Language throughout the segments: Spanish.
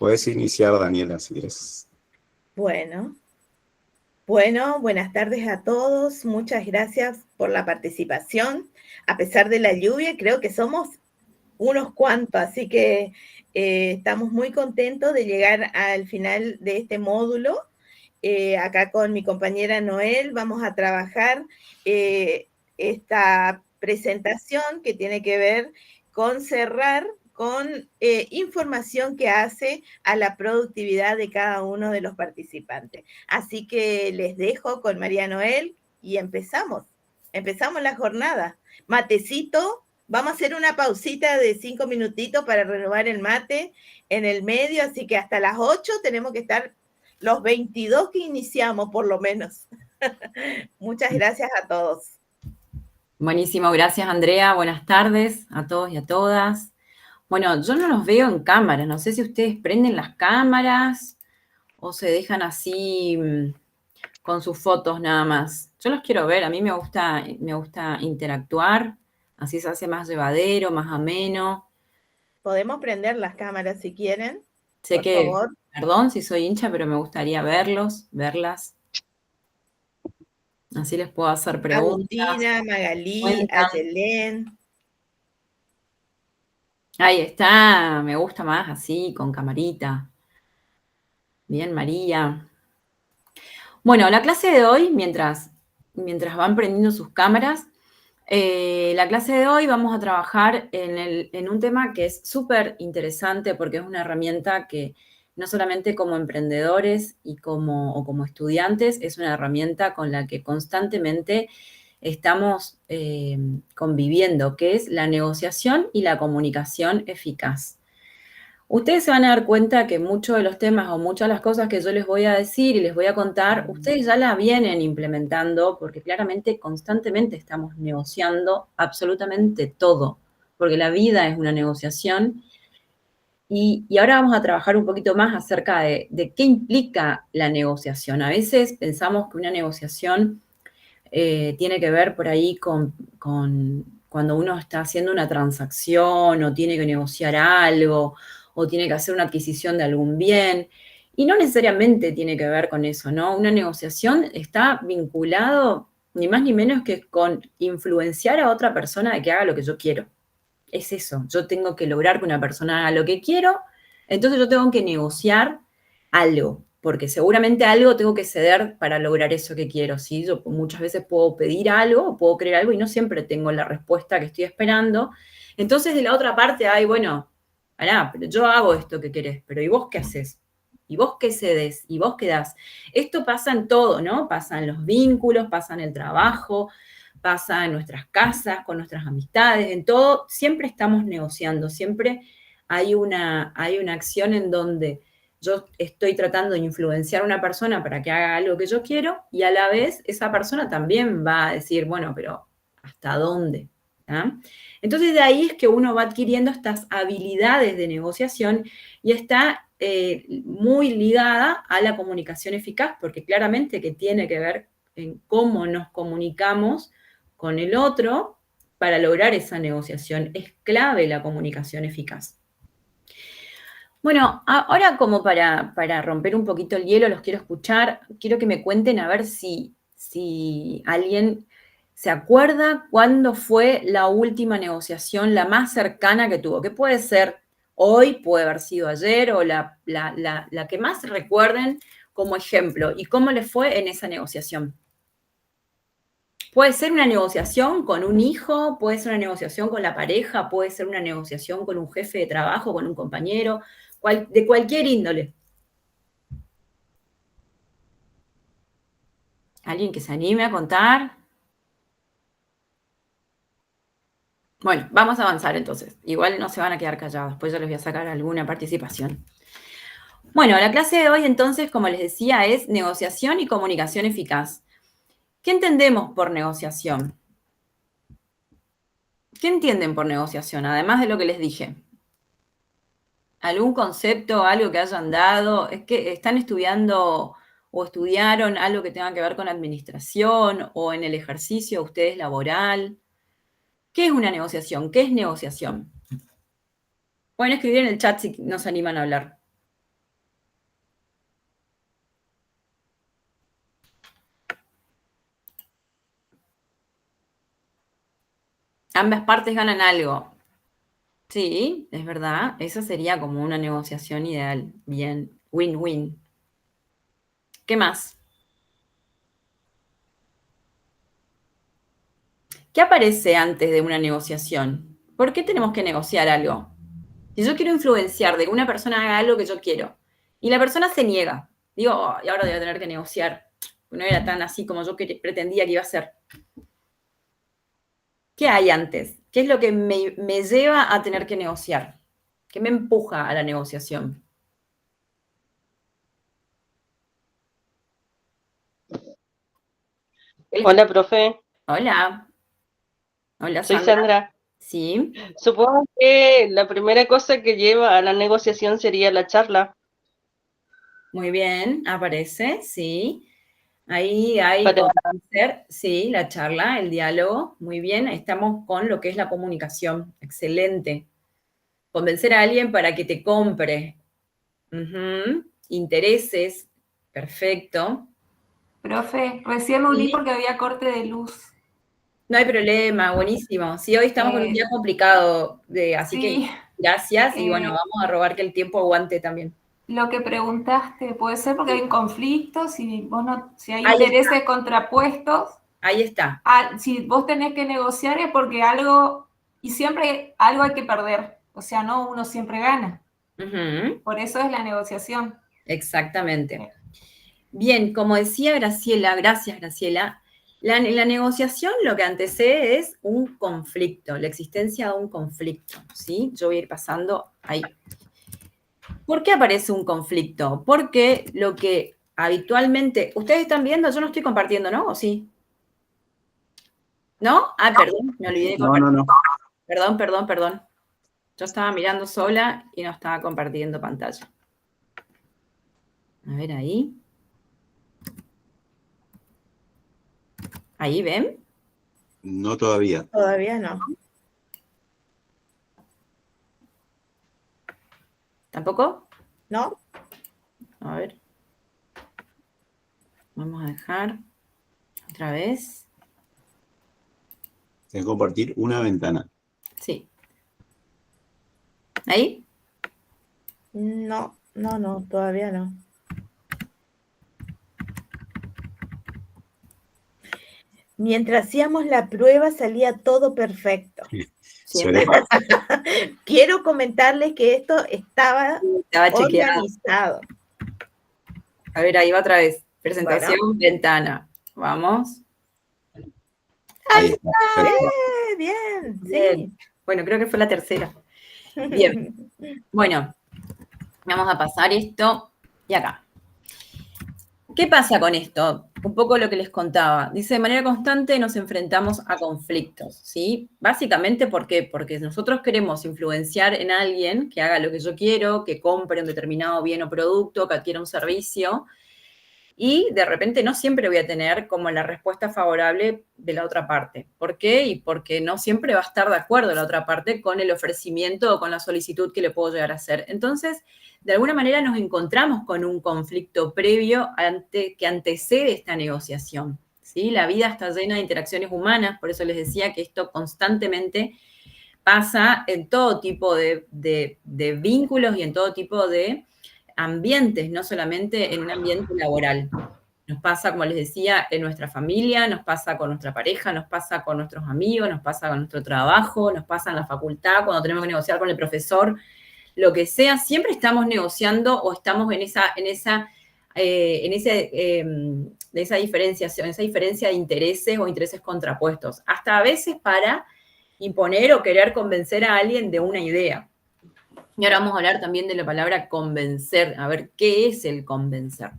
Puedes iniciar, Daniela, si quieres. Bueno, buenas tardes a todos. Muchas gracias por la participación. A pesar de la lluvia, creo que somos unos cuantos, así que estamos muy contentos de llegar al final de este módulo. Acá con mi compañera Noel vamos a trabajar esta presentación que tiene que ver con cerrar con información que hace a la productividad de cada uno de los participantes. Así que les dejo con María Noel y empezamos. Empezamos la jornada. Matecito, vamos a hacer una pausita de 5 minutitos para renovar el mate en el medio, así que hasta las 8 tenemos que estar los 22 que iniciamos, por lo menos. Muchas gracias a todos. Buenísimo, gracias Andrea. Buenas tardes a todos y a todas. Bueno, yo no los veo en cámara. No sé si ustedes prenden las cámaras o se dejan así con sus fotos nada más. Yo los quiero ver. A mí me gusta interactuar. Así se hace más llevadero, más ameno. Podemos prender las cámaras si quieren, Sé por que, favor. perdón si soy hincha, pero me gustaría verlas. Así les puedo hacer preguntas. Agustina, Magalí, Cuentan. Ayelén. Ahí está, me gusta más así, con camarita. Bien, María. Bueno, la clase de hoy, mientras van prendiendo sus cámaras, la clase de hoy vamos a trabajar en un tema que es súper interesante porque es una herramienta que no solamente como emprendedores o como estudiantes, es una herramienta con la que constantemente estamos conviviendo, que es la negociación y la comunicación eficaz. Ustedes se van a dar cuenta que muchos de los temas o muchas de las cosas que yo les voy a decir y les voy a contar, ustedes ya las vienen implementando porque claramente constantemente estamos negociando absolutamente todo, porque la vida es una negociación. Y ahora vamos a trabajar un poquito más acerca de qué implica la negociación. A veces pensamos que una negociación tiene que ver por ahí con cuando uno está haciendo una transacción o tiene que negociar algo o tiene que hacer una adquisición de algún bien. Y no necesariamente tiene que ver con eso, ¿no? Una negociación está vinculado ni más ni menos que con influenciar a otra persona de que haga lo que yo quiero. Es eso, yo tengo que lograr que una persona haga lo que quiero, entonces yo tengo que negociar algo, porque seguramente algo tengo que ceder para lograr eso que quiero, ¿sí? Yo muchas veces puedo pedir algo, puedo querer algo y no siempre tengo la respuesta que estoy esperando. Entonces de la otra parte hay, bueno, pará, pero yo hago esto que querés, pero ¿y vos qué haces? ¿Y vos qué cedes? ¿Y vos qué das? Esto pasa en todo, ¿no? Pasa en los vínculos, pasa en el trabajo, pasa en nuestras casas, con nuestras amistades, en todo, siempre estamos negociando, siempre hay una acción en donde yo estoy tratando de influenciar a una persona para que haga algo que yo quiero y a la vez esa persona también va a decir, bueno, pero ¿hasta dónde? ¿Ah? Entonces de ahí es que uno va adquiriendo estas habilidades de negociación y está muy ligada a la comunicación eficaz, porque claramente que tiene que ver en cómo nos comunicamos con el otro para lograr esa negociación. Es clave la comunicación eficaz. Bueno, ahora como para romper un poquito el hielo, los quiero escuchar, quiero que me cuenten a ver si alguien se acuerda cuándo fue la última negociación, la más cercana que tuvo, que puede ser hoy, puede haber sido ayer o la que más recuerden como ejemplo y cómo le fue en esa negociación. Puede ser una negociación con un hijo, puede ser una negociación con la pareja, puede ser una negociación con un jefe de trabajo, con un compañero, de cualquier índole. ¿Alguien que se anime a contar? Bueno, vamos a avanzar entonces. Igual no se van a quedar callados, después yo les voy a sacar alguna participación. Bueno, la clase de hoy entonces, como les decía, es negociación y comunicación eficaz. ¿Qué entendemos por negociación? ¿Qué entienden por negociación, además de lo que les dije? ¿Algún concepto, algo que hayan dado? ¿Es que están estudiando o estudiaron algo que tenga que ver con administración o en el ejercicio ustedes laboral? ¿Qué es una negociación? ¿Qué es negociación? Pueden escribir en el chat si no se animan a hablar. Ambas partes ganan algo. Sí, es verdad. Esa sería como una negociación ideal. Bien, win-win. ¿Qué más? ¿Qué aparece antes de una negociación? ¿Por qué tenemos que negociar algo? Si yo quiero influenciar de que una persona haga algo que yo quiero y la persona se niega, digo, "Oh, y ahora voy a tener que negociar. No era tan así como yo pretendía que iba a ser. ¿Qué hay antes? ¿Qué es lo que me lleva a tener que negociar? ¿Qué me empuja a la negociación? Hola, profe. Hola, hola Soy Sandra. Sandra. Sí, Supongo que la primera cosa que lleva a la negociación sería la charla. muy bien, aparece, sí. Ahí hay Para, convencer, sí, la charla, el diálogo, muy bien. Estamos con lo que es la comunicación, excelente. Convencer a alguien para que te compre. Ujú. Intereses, perfecto. Profe, recién me uní Sí, porque había corte de luz. no hay problema, buenísimo. Sí, hoy estamos con un día complicado, así que Sí, gracias y bueno, eh, vamos a robar que el tiempo aguante también. lo que preguntaste puede ser porque hay un conflicto, si vos no, si hay Ahí está, intereses contrapuestos, ahí está. si vos tenés que negociar es porque algo, y siempre algo hay que perder, o sea, no uno siempre gana, Ujú, por eso es la negociación. exactamente. Bien, como decía Graciela, gracias Graciela, la negociación lo que antecede es un conflicto, la existencia de un conflicto, ¿sí? Yo voy a ir pasando ahí. ¿Por qué aparece un conflicto? Porque lo que habitualmente, ustedes están viendo, yo no estoy compartiendo, ¿no? ¿O sí? ¿No? Ah, perdón, me olvidé de No, no, compartir. no. Perdón. Yo estaba mirando sola y no estaba compartiendo pantalla. A ver ahí. ¿Ahí ven? No todavía. Todavía no. ¿Tampoco? ¿No? A ver. Vamos a dejar otra vez. Tengo que compartir una ventana. Sí. ¿Ahí? No, todavía no. Mientras hacíamos la prueba salía todo perfecto. Siempre Quiero comentarles que esto estaba estaba chequeado. organizado. A ver, ahí va otra vez. Presentación, Bueno. ventana. Vamos. Ahí está. Perfecto. Bien, Bien. sí. Bueno, creo que fue la tercera. Bien. Bueno, vamos a pasar esto y acá. ¿Qué pasa con esto? Un poco lo que les contaba. Dice, de manera constante nos enfrentamos a conflictos, ¿sí? Básicamente, ¿por qué? Porque nosotros queremos influenciar en alguien que haga lo que yo quiero, que compre un determinado bien o producto, que adquiera un servicio, y de repente no siempre voy a tener como la respuesta favorable de la otra parte. ¿Por qué? Y porque no siempre va a estar de acuerdo la otra parte con el ofrecimiento o con la solicitud que le puedo llegar a hacer. Entonces, de alguna manera nos encontramos con un conflicto previo que antecede esta negociación. ¿Sí? La vida está llena de interacciones humanas, por eso les decía que esto constantemente pasa en todo tipo de vínculos y en todo tipo de ambientes, no solamente en un ambiente laboral. Nos pasa, como les decía, en nuestra familia, nos pasa con nuestra pareja, nos pasa con nuestros amigos, nos pasa con nuestro trabajo, nos pasa en la facultad, cuando tenemos que negociar con el profesor, lo que sea, siempre estamos negociando o estamos en esa diferenciación, esa diferencia de intereses o intereses contrapuestos, hasta a veces para imponer o querer convencer a alguien de una idea. Y ahora vamos a hablar también de la palabra convencer, a ver qué es el convencer.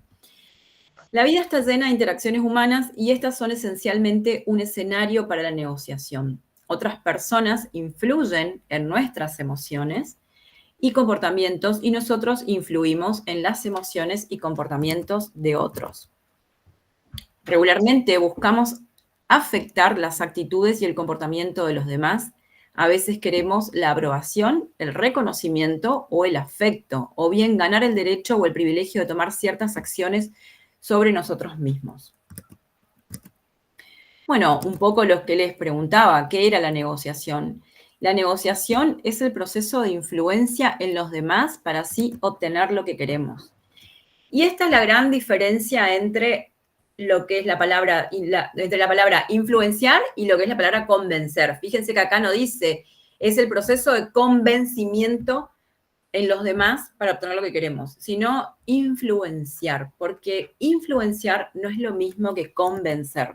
La vida está llena de interacciones humanas y estas son esencialmente un escenario para la negociación. Otras personas influyen en nuestras emociones y comportamientos y nosotros influimos en las emociones y comportamientos de otros. Regularmente buscamos afectar las actitudes y el comportamiento de los demás. A veces queremos la aprobación, el reconocimiento o el afecto, o bien ganar el derecho o el privilegio de tomar ciertas acciones sobre nosotros mismos. Bueno, un poco lo que les preguntaba, ¿qué era la negociación? La negociación es el proceso de influencia en los demás para así obtener lo que queremos. Y esta es la gran diferencia entre lo que es la palabra, entre la palabra influenciar y lo que es la palabra convencer. Fíjense que acá no dice, es el proceso de convencimiento en los demás para obtener lo que queremos, sino influenciar, porque influenciar no es lo mismo que convencer.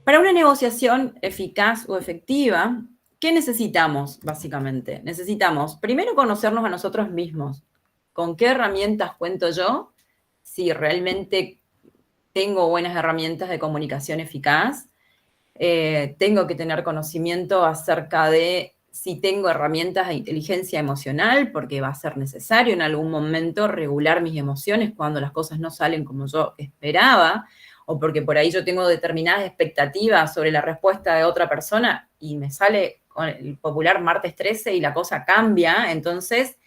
Para una negociación eficaz o efectiva, ¿qué necesitamos, básicamente? Necesitamos primero conocernos a nosotros mismos. ¿Con qué herramientas cuento yo? Si realmente tengo buenas herramientas de comunicación eficaz. Tengo que tener conocimiento acerca de si tengo herramientas de inteligencia emocional, porque va a ser necesario en algún momento regular mis emociones cuando las cosas no salen como yo esperaba, o porque por ahí yo tengo determinadas expectativas sobre la respuesta de otra persona y me sale con el popular martes 13 y la cosa cambia, entonces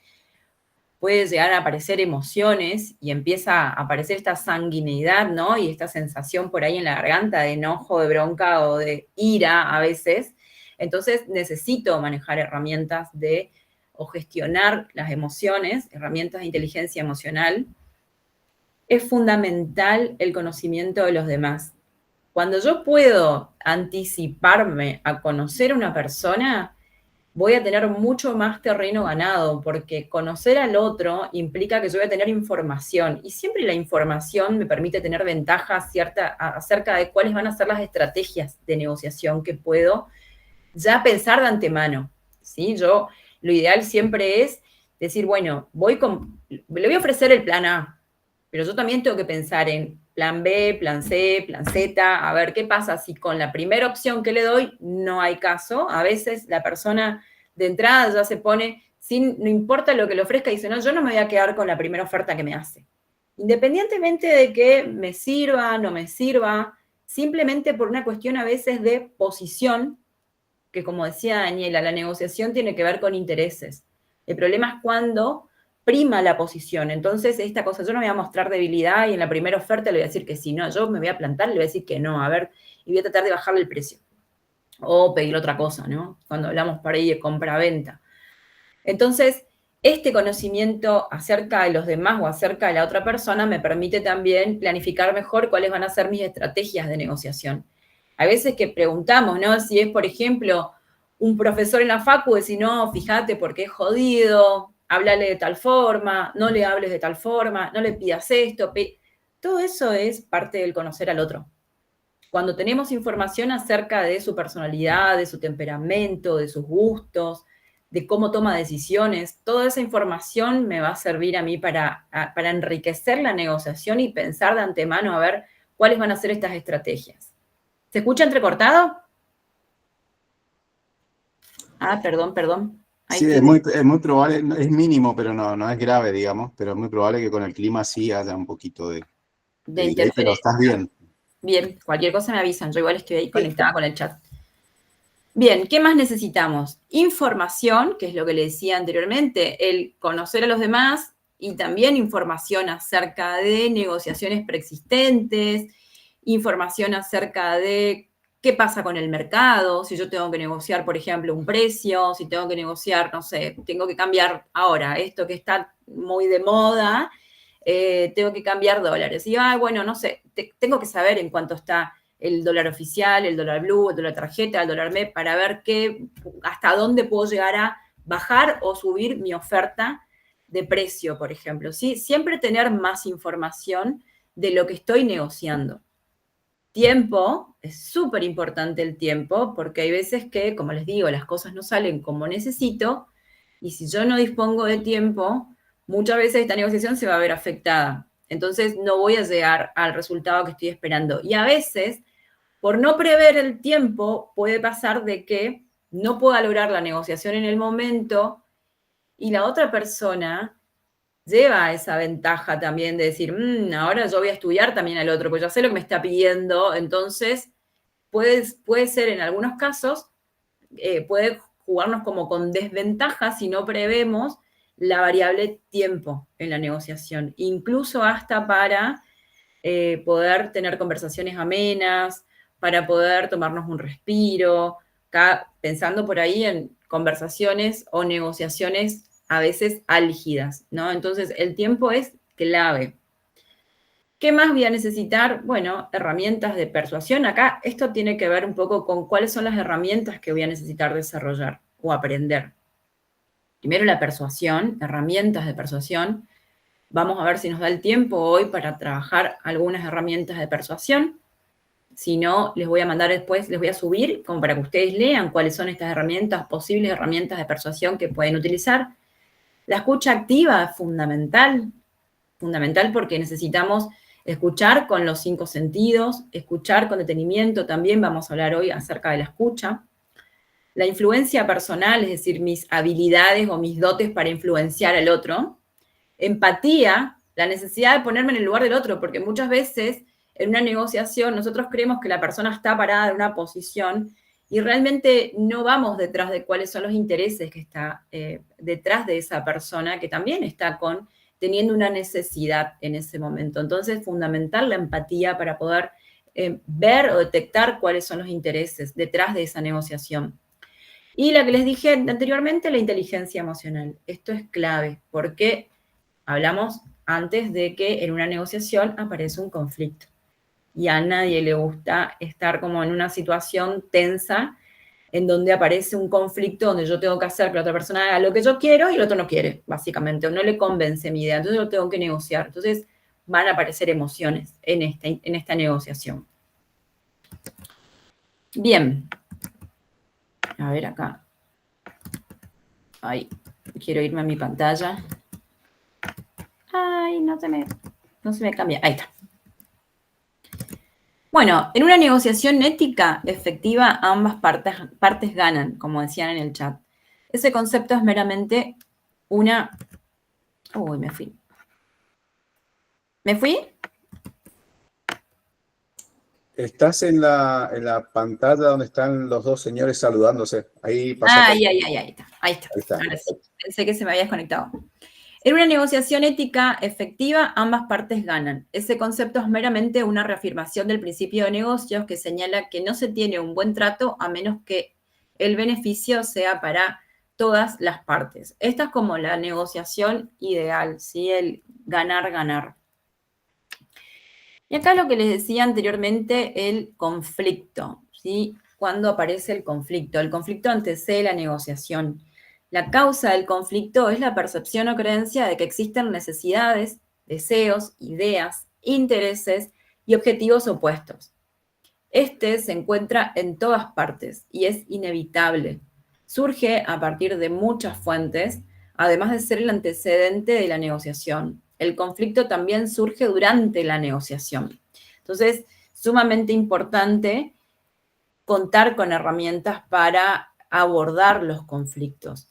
puede llegar a aparecer emociones y empieza a aparecer esta sanguineidad, ¿no? Y esta sensación por ahí en la garganta de enojo, de bronca o de ira a veces. Entonces necesito manejar herramientas o gestionar las emociones, herramientas de inteligencia emocional. Es fundamental el conocimiento de los demás. Cuando yo puedo anticiparme a conocer a una persona, voy a tener mucho más terreno ganado, porque conocer al otro implica que yo voy a tener información, y siempre la información me permite tener ventajas acerca de cuáles van a ser las estrategias de negociación que puedo ya pensar de antemano, ¿sí? Lo ideal siempre es decir, bueno, le voy a ofrecer el plan A, pero yo también tengo que pensar en plan B, plan C, plan Z, a ver qué pasa si con la primera opción que le doy no hay caso. A veces la persona de entrada ya se pone, no importa lo que le ofrezca, dice, no, yo no me voy a quedar con la primera oferta que me hace. Independientemente de que me sirva, no me sirva, simplemente por una cuestión a veces de posición, que como decía Daniela, la negociación tiene que ver con intereses. El problema es cuando prima la posición. Entonces, esta cosa, yo no me voy a mostrar debilidad y en la primera oferta le voy a decir que sí, no, yo me voy a plantar y le voy a decir que no, a ver, y voy a tratar de bajarle el precio. O pedir otra cosa, ¿no? Cuando hablamos por ahí de compra-venta. Entonces, este conocimiento acerca de los demás o acerca de la otra persona me permite también planificar mejor cuáles van a ser mis estrategias de negociación. Hay veces que preguntamos, ¿no? Si es, por ejemplo, un profesor en la facu, decir, no, fíjate porque es jodido, háblale de tal forma, no le hables de tal forma, no le pidas esto. Todo eso es parte del conocer al otro. Cuando tenemos información acerca de su personalidad, de su temperamento, de sus gustos, de cómo toma decisiones, toda esa información me va a servir a mí para enriquecer la negociación y pensar de antemano a ver cuáles van a ser estas estrategias. ¿Se escucha entrecortado? Ah, perdón. Ahí Sí, tiene. es muy probable, es mínimo, pero no es grave, digamos, pero es muy probable que con el clima sí haya un poquito de delay, pero interferencia. estás bien. Bien, cualquier cosa me avisan, yo igual estoy ahí conectada con el chat. Bien, ¿qué más necesitamos? Información, que es lo que le decía anteriormente, el conocer a los demás y también información acerca de negociaciones preexistentes, información acerca de qué pasa con el mercado, si yo tengo que negociar, por ejemplo, un precio, si tengo que negociar, no sé, tengo que cambiar ahora esto que está muy de moda, tengo que cambiar dólares. Y, bueno, no sé, tengo que saber en cuánto está el dólar oficial, el dólar blue, el dólar tarjeta, el dólar MEP, para ver hasta dónde puedo llegar a bajar o subir mi oferta de precio, por ejemplo. ¿Sí? Siempre tener más información de lo que estoy negociando. Tiempo, es súper importante el tiempo, porque hay veces que, como les digo, las cosas no salen como necesito, y si yo no dispongo de tiempo, muchas veces esta negociación se va a ver afectada. Entonces no voy a llegar al resultado que estoy esperando. Y a veces, por no prever el tiempo, puede pasar de que no pueda lograr la negociación en el momento y la otra persona lleva esa ventaja también de decir, ahora yo voy a estudiar también al otro, pues ya sé lo que me está pidiendo, entonces puede ser en algunos casos, puede jugarnos como con desventaja si no prevemos la variable tiempo en la negociación, incluso hasta para poder tener conversaciones amenas, para poder tomarnos un respiro, pensando por ahí en conversaciones o negociaciones a veces álgidas, ¿no? Entonces, el tiempo es clave. ¿Qué más voy a necesitar? Bueno, herramientas de persuasión. Acá esto tiene que ver un poco con cuáles son las herramientas que voy a necesitar desarrollar o aprender. Primero la persuasión, herramientas de persuasión. Vamos a ver si nos da el tiempo hoy para trabajar algunas herramientas de persuasión. Si no, les voy a mandar después, les voy a subir como para que ustedes lean cuáles son estas herramientas, posibles herramientas de persuasión que pueden utilizar. La escucha activa es fundamental porque necesitamos escuchar con los 5 sentidos, escuchar con detenimiento también, vamos a hablar hoy acerca de la escucha. La influencia personal, es decir, mis habilidades o mis dotes para influenciar al otro. Empatía, la necesidad de ponerme en el lugar del otro, porque muchas veces en una negociación nosotros creemos que la persona está parada en una posición y realmente no vamos detrás de cuáles son los intereses que está detrás de esa persona que también está teniendo una necesidad en ese momento. Entonces, es fundamental la empatía para poder ver o detectar cuáles son los intereses detrás de esa negociación. Y la que les dije anteriormente, la inteligencia emocional. Esto es clave porque hablamos antes de que en una negociación aparece un conflicto. Y a nadie le gusta estar como en una situación tensa en donde aparece un conflicto donde yo tengo que hacer que la otra persona haga lo que yo quiero y el otro no quiere, básicamente, o no le convence mi idea. Entonces yo tengo que negociar. Entonces van a aparecer emociones en esta negociación. Bien. A ver acá. Ay, quiero irme a mi pantalla. Ay, no se me cambia. Ahí está. Bueno, en una negociación ética efectiva, ambas partes ganan, como decían en el chat. Ese concepto es meramente una... Uy, me fui. ¿Me fui? Estás en la pantalla donde están los 2 señores saludándose. Ahí pasa. Ahí está. Ahí está. Ahora sí. Pensé que se me había desconectado. En una negociación ética efectiva, ambas partes ganan. Ese concepto es meramente una reafirmación del principio de negocios que señala que no se tiene un buen trato a menos que el beneficio sea para todas las partes. Esta es como la negociación ideal, ¿sí? El ganar-ganar. Y acá lo que les decía anteriormente, el conflicto, ¿sí? ¿Cuándo aparece el conflicto? El conflicto antecede la negociación. La causa del conflicto es la percepción o creencia de que existen necesidades, deseos, ideas, intereses y objetivos opuestos. Este se encuentra en todas partes y es inevitable. Surge a partir de muchas fuentes, además de ser el antecedente de la negociación. El conflicto también surge durante la negociación. Entonces, sumamente importante contar con herramientas para abordar los conflictos.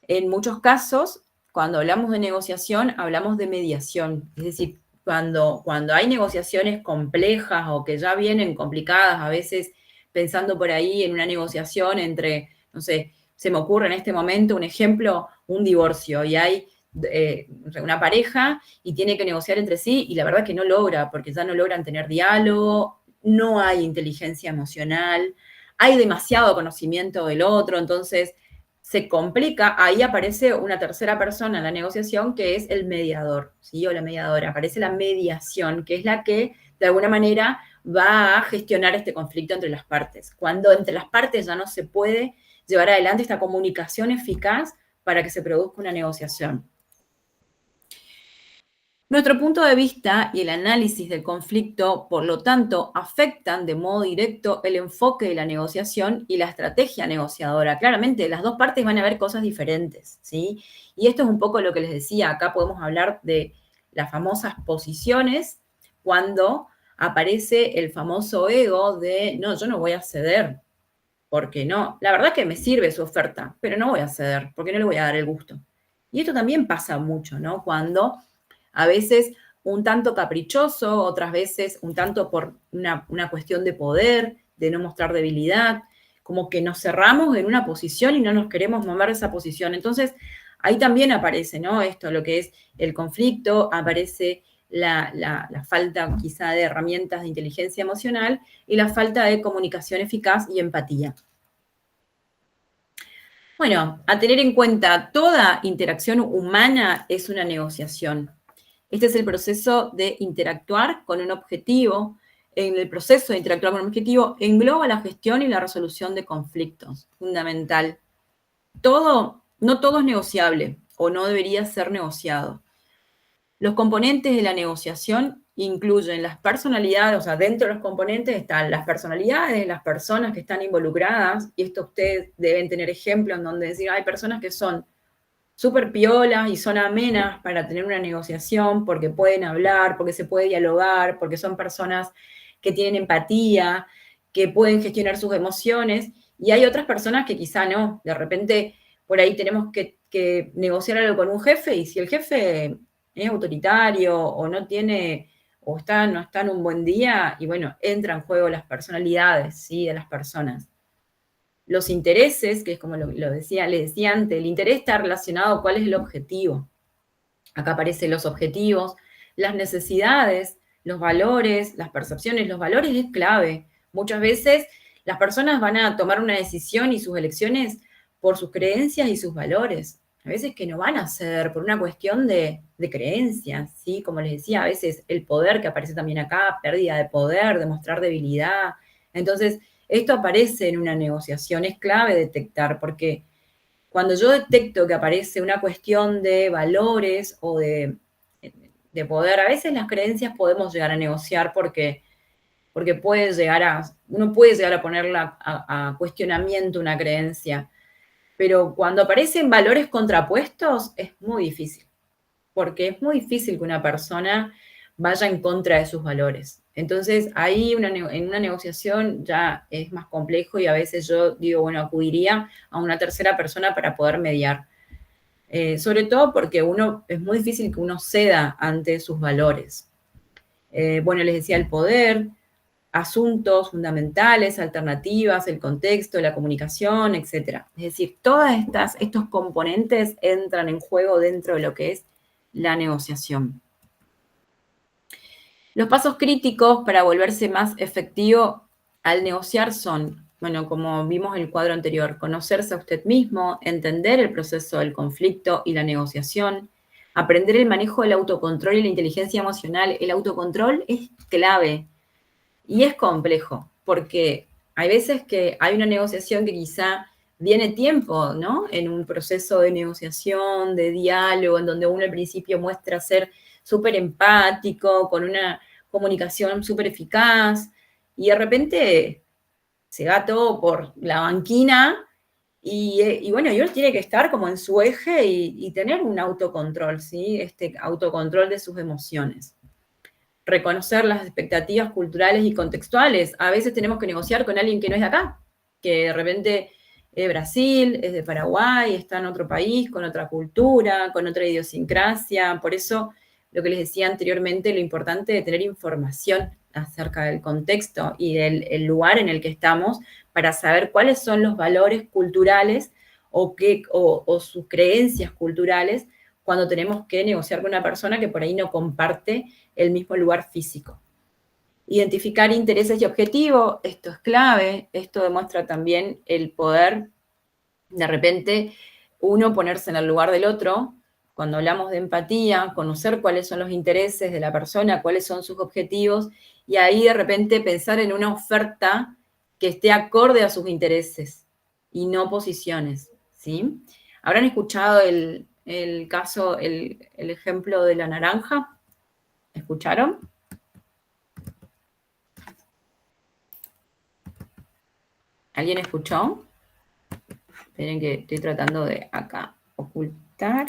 En muchos casos, cuando hablamos de negociación, hablamos de mediación. Es decir, cuando hay negociaciones complejas o que ya vienen complicadas, a veces pensando por ahí en una negociación entre, no sé, se me ocurre en este momento un ejemplo, un divorcio, y hay una pareja y tiene que negociar entre sí, y la verdad que no logra, porque ya no logran tener diálogo, no hay inteligencia emocional, hay demasiado conocimiento del otro, entonces se complica, ahí aparece una tercera persona en la negociación que es el mediador, ¿sí? O la mediadora, aparece la mediación, que es la que de alguna manera va a gestionar este conflicto entre las partes. Cuando entre las partes ya no se puede llevar adelante esta comunicación eficaz para que se produzca una negociación. Nuestro punto de vista y el análisis del conflicto, por lo tanto, afectan de modo directo el enfoque de la negociación y la estrategia negociadora. Claramente, las dos partes van a ver cosas diferentes, ¿sí? Y esto es un poco lo que les decía. Acá podemos hablar de las famosas posiciones cuando aparece el famoso ego de, no, yo no voy a ceder, porque no. La verdad que me sirve su oferta, pero no voy a ceder, porque no le voy a dar el gusto. Y esto también pasa mucho, ¿no? Cuando a veces un tanto caprichoso, otras veces un tanto por una cuestión de poder, de no mostrar debilidad, como que nos cerramos en una posición y no nos queremos mover de esa posición. Entonces, ahí también aparece, ¿no? Esto, lo que es el conflicto, aparece la falta quizá de herramientas de inteligencia emocional y la falta de comunicación eficaz y empatía. Bueno, a tener en cuenta, toda interacción humana es una negociación. Este es el proceso de interactuar con un objetivo. En el proceso de interactuar con un objetivo engloba la gestión y la resolución de conflictos, fundamental. No todo es negociable o no debería ser negociado. Los componentes de la negociación incluyen las personalidades, o sea, dentro de los componentes están las personalidades de las personas que están involucradas, y esto ustedes deben tener ejemplos en donde decir, hay personas que son súper piolas y son amenas para tener una negociación porque pueden hablar, porque se puede dialogar, porque son personas que tienen empatía, que pueden gestionar sus emociones, y hay otras personas que quizá no. De repente, por ahí tenemos que negociar algo con un jefe, y si el jefe es autoritario o no tiene, o no está en un buen día, y bueno, entra en juego las personalidades, ¿sí?, de las personas. Los intereses, que es como le decía antes, el interés está relacionado a cuál es el objetivo. Acá aparecen los objetivos, las necesidades, los valores, las percepciones. Los valores es clave. Muchas veces las personas van a tomar una decisión y sus elecciones por sus creencias y sus valores. A veces que no van a ser por una cuestión de creencias, ¿sí? Como les decía, a veces el poder que aparece también acá, pérdida de poder, demostrar debilidad. Entonces, esto aparece en una negociación, es clave detectar, porque cuando yo detecto que aparece una cuestión de valores o de poder, a veces las creencias podemos llegar a negociar porque uno puede llegar a ponerla a cuestionamiento una creencia, pero cuando aparecen valores contrapuestos es muy difícil, porque es muy difícil que una persona vaya en contra de sus valores. Entonces, ahí en una negociación ya es más complejo y a veces yo digo, bueno, acudiría a una tercera persona para poder mediar. Sobre todo porque es muy difícil que uno ceda ante sus valores. Bueno, les decía el poder, asuntos fundamentales, alternativas, el contexto, la comunicación, etc. Es decir, todos estos componentes entran en juego dentro de lo que es la negociación. Los pasos críticos para volverse más efectivo al negociar son, bueno, como vimos en el cuadro anterior, conocerse a usted mismo, entender el proceso del conflicto y la negociación, aprender el manejo del autocontrol y la inteligencia emocional. El autocontrol es clave y es complejo, porque hay veces que hay una negociación que quizá viene tiempo, ¿no? En un proceso de negociación, de diálogo, en donde uno al principio muestra ser súper empático, con una comunicación súper eficaz, y de repente se va todo por la banquina, y bueno, y uno tiene que estar como en su eje y tener un autocontrol, ¿sí? Este autocontrol de sus emociones. Reconocer las expectativas culturales y contextuales. A veces tenemos que negociar con alguien que no es de acá, que de repente es de Brasil, es de Paraguay, está en otro país, con otra cultura, con otra idiosincrasia. Por eso, lo que les decía anteriormente, lo importante de tener información acerca del contexto y del lugar en el que estamos para saber cuáles son los valores culturales o sus creencias culturales cuando tenemos que negociar con una persona que por ahí no comparte el mismo lugar físico. Identificar intereses y objetivos, esto es clave, esto demuestra también el poder, de repente, uno ponerse en el lugar del otro. Cuando hablamos de empatía, conocer cuáles son los intereses de la persona, cuáles son sus objetivos, y ahí de repente pensar en una oferta que esté acorde a sus intereses y no posiciones, ¿sí? ¿Habrán escuchado el caso, el ejemplo de la naranja? ¿Escucharon? ¿Alguien escuchó? Esperen que estoy tratando de acá ocultar.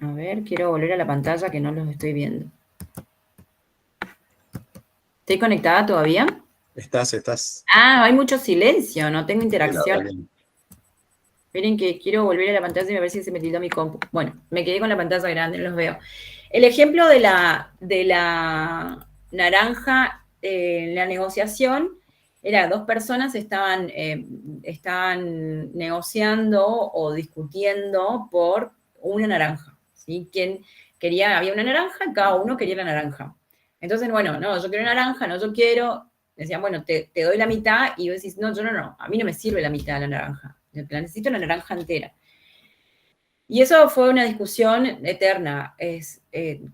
A ver, quiero volver a la pantalla que no los estoy viendo. ¿Estoy conectada todavía? Estás. Ah, hay mucho silencio, no tengo Sí, la verdad interacción. Miren que quiero volver a la pantalla y me parece que se me tildó mi compu. Bueno, me quedé con la pantalla grande, no los veo. El ejemplo de la naranja en la negociación era dos personas estaban negociando o discutiendo por una naranja, ¿sí? Que había una naranja y cada uno quería la naranja. Entonces, bueno, no, yo quiero naranja, no, yo quiero. Decían, bueno, te doy la mitad, y vos decís, no, yo no, a mí no me sirve la mitad de la naranja, necesito la naranja entera. Y eso fue una discusión eterna.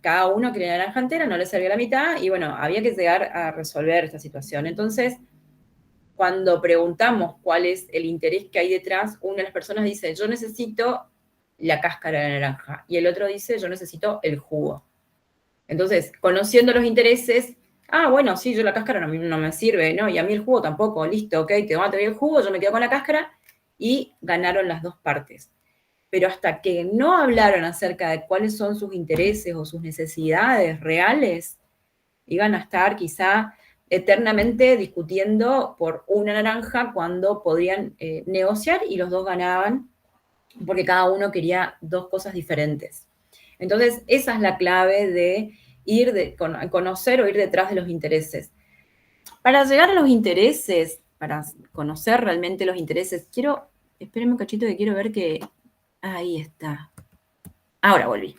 Cada uno quería la naranja entera, no le servía la mitad, y bueno, había que llegar a resolver esta situación. Entonces, cuando preguntamos cuál es el interés que hay detrás, una de las personas dice, yo necesito la cáscara de la naranja, y el otro dice, yo necesito el jugo. Entonces, conociendo los intereses, bueno, sí, yo la cáscara no me sirve, ¿no? Y a mí el jugo tampoco, listo, ok, te van a traer el jugo, yo me quedo con la cáscara, y ganaron las dos partes. Pero hasta que no hablaron acerca de cuáles son sus intereses o sus necesidades reales, iban a estar quizá eternamente discutiendo por una naranja cuando podrían negociar y los dos ganaban porque cada uno quería dos cosas diferentes. Entonces, esa es la clave de conocer o ir detrás de los intereses. Para llegar a los intereses, para conocer realmente los intereses, espérenme un cachito que quiero ver que... Ahí está. Ahora volví.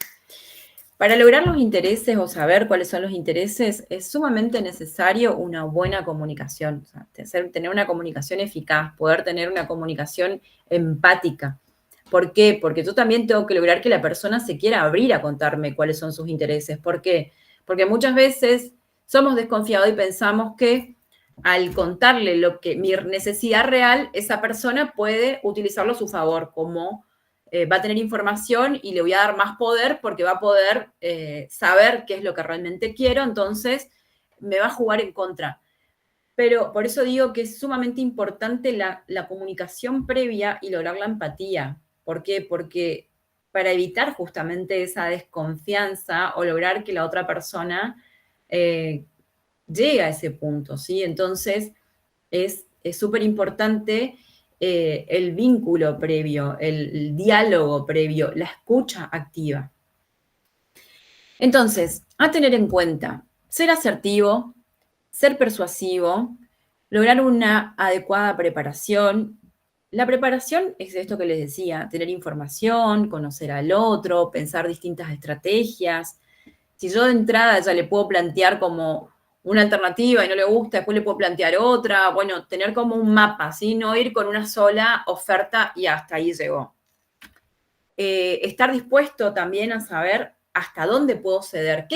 Para lograr los intereses o saber cuáles son los intereses, es sumamente necesario una buena comunicación, o sea, tener una comunicación eficaz, poder tener una comunicación empática. ¿Por qué? Porque yo también tengo que lograr que la persona se quiera abrir a contarme cuáles son sus intereses. ¿Por qué? Porque muchas veces somos desconfiados y pensamos que al contarle mi necesidad real, esa persona puede utilizarlo a su favor, como va a tener información y le voy a dar más poder porque va a poder saber qué es lo que realmente quiero, entonces me va a jugar en contra. Pero por eso digo que es sumamente importante la comunicación previa y lograr la empatía. ¿Por qué? Porque para evitar justamente esa desconfianza o lograr que la otra persona llegue a ese punto, ¿sí? Entonces es súper importante el vínculo previo, el diálogo previo, la escucha activa. Entonces, a tener en cuenta, ser asertivo, ser persuasivo, lograr una adecuada preparación. La preparación es esto que les decía, tener información, conocer al otro, pensar distintas estrategias. Si yo de entrada ya le puedo plantear como una alternativa y no le gusta, después le puedo plantear otra, bueno, tener como un mapa, ¿sí? No ir con una sola oferta y hasta ahí llegó. Estar dispuesto también a saber hasta dónde puedo ceder.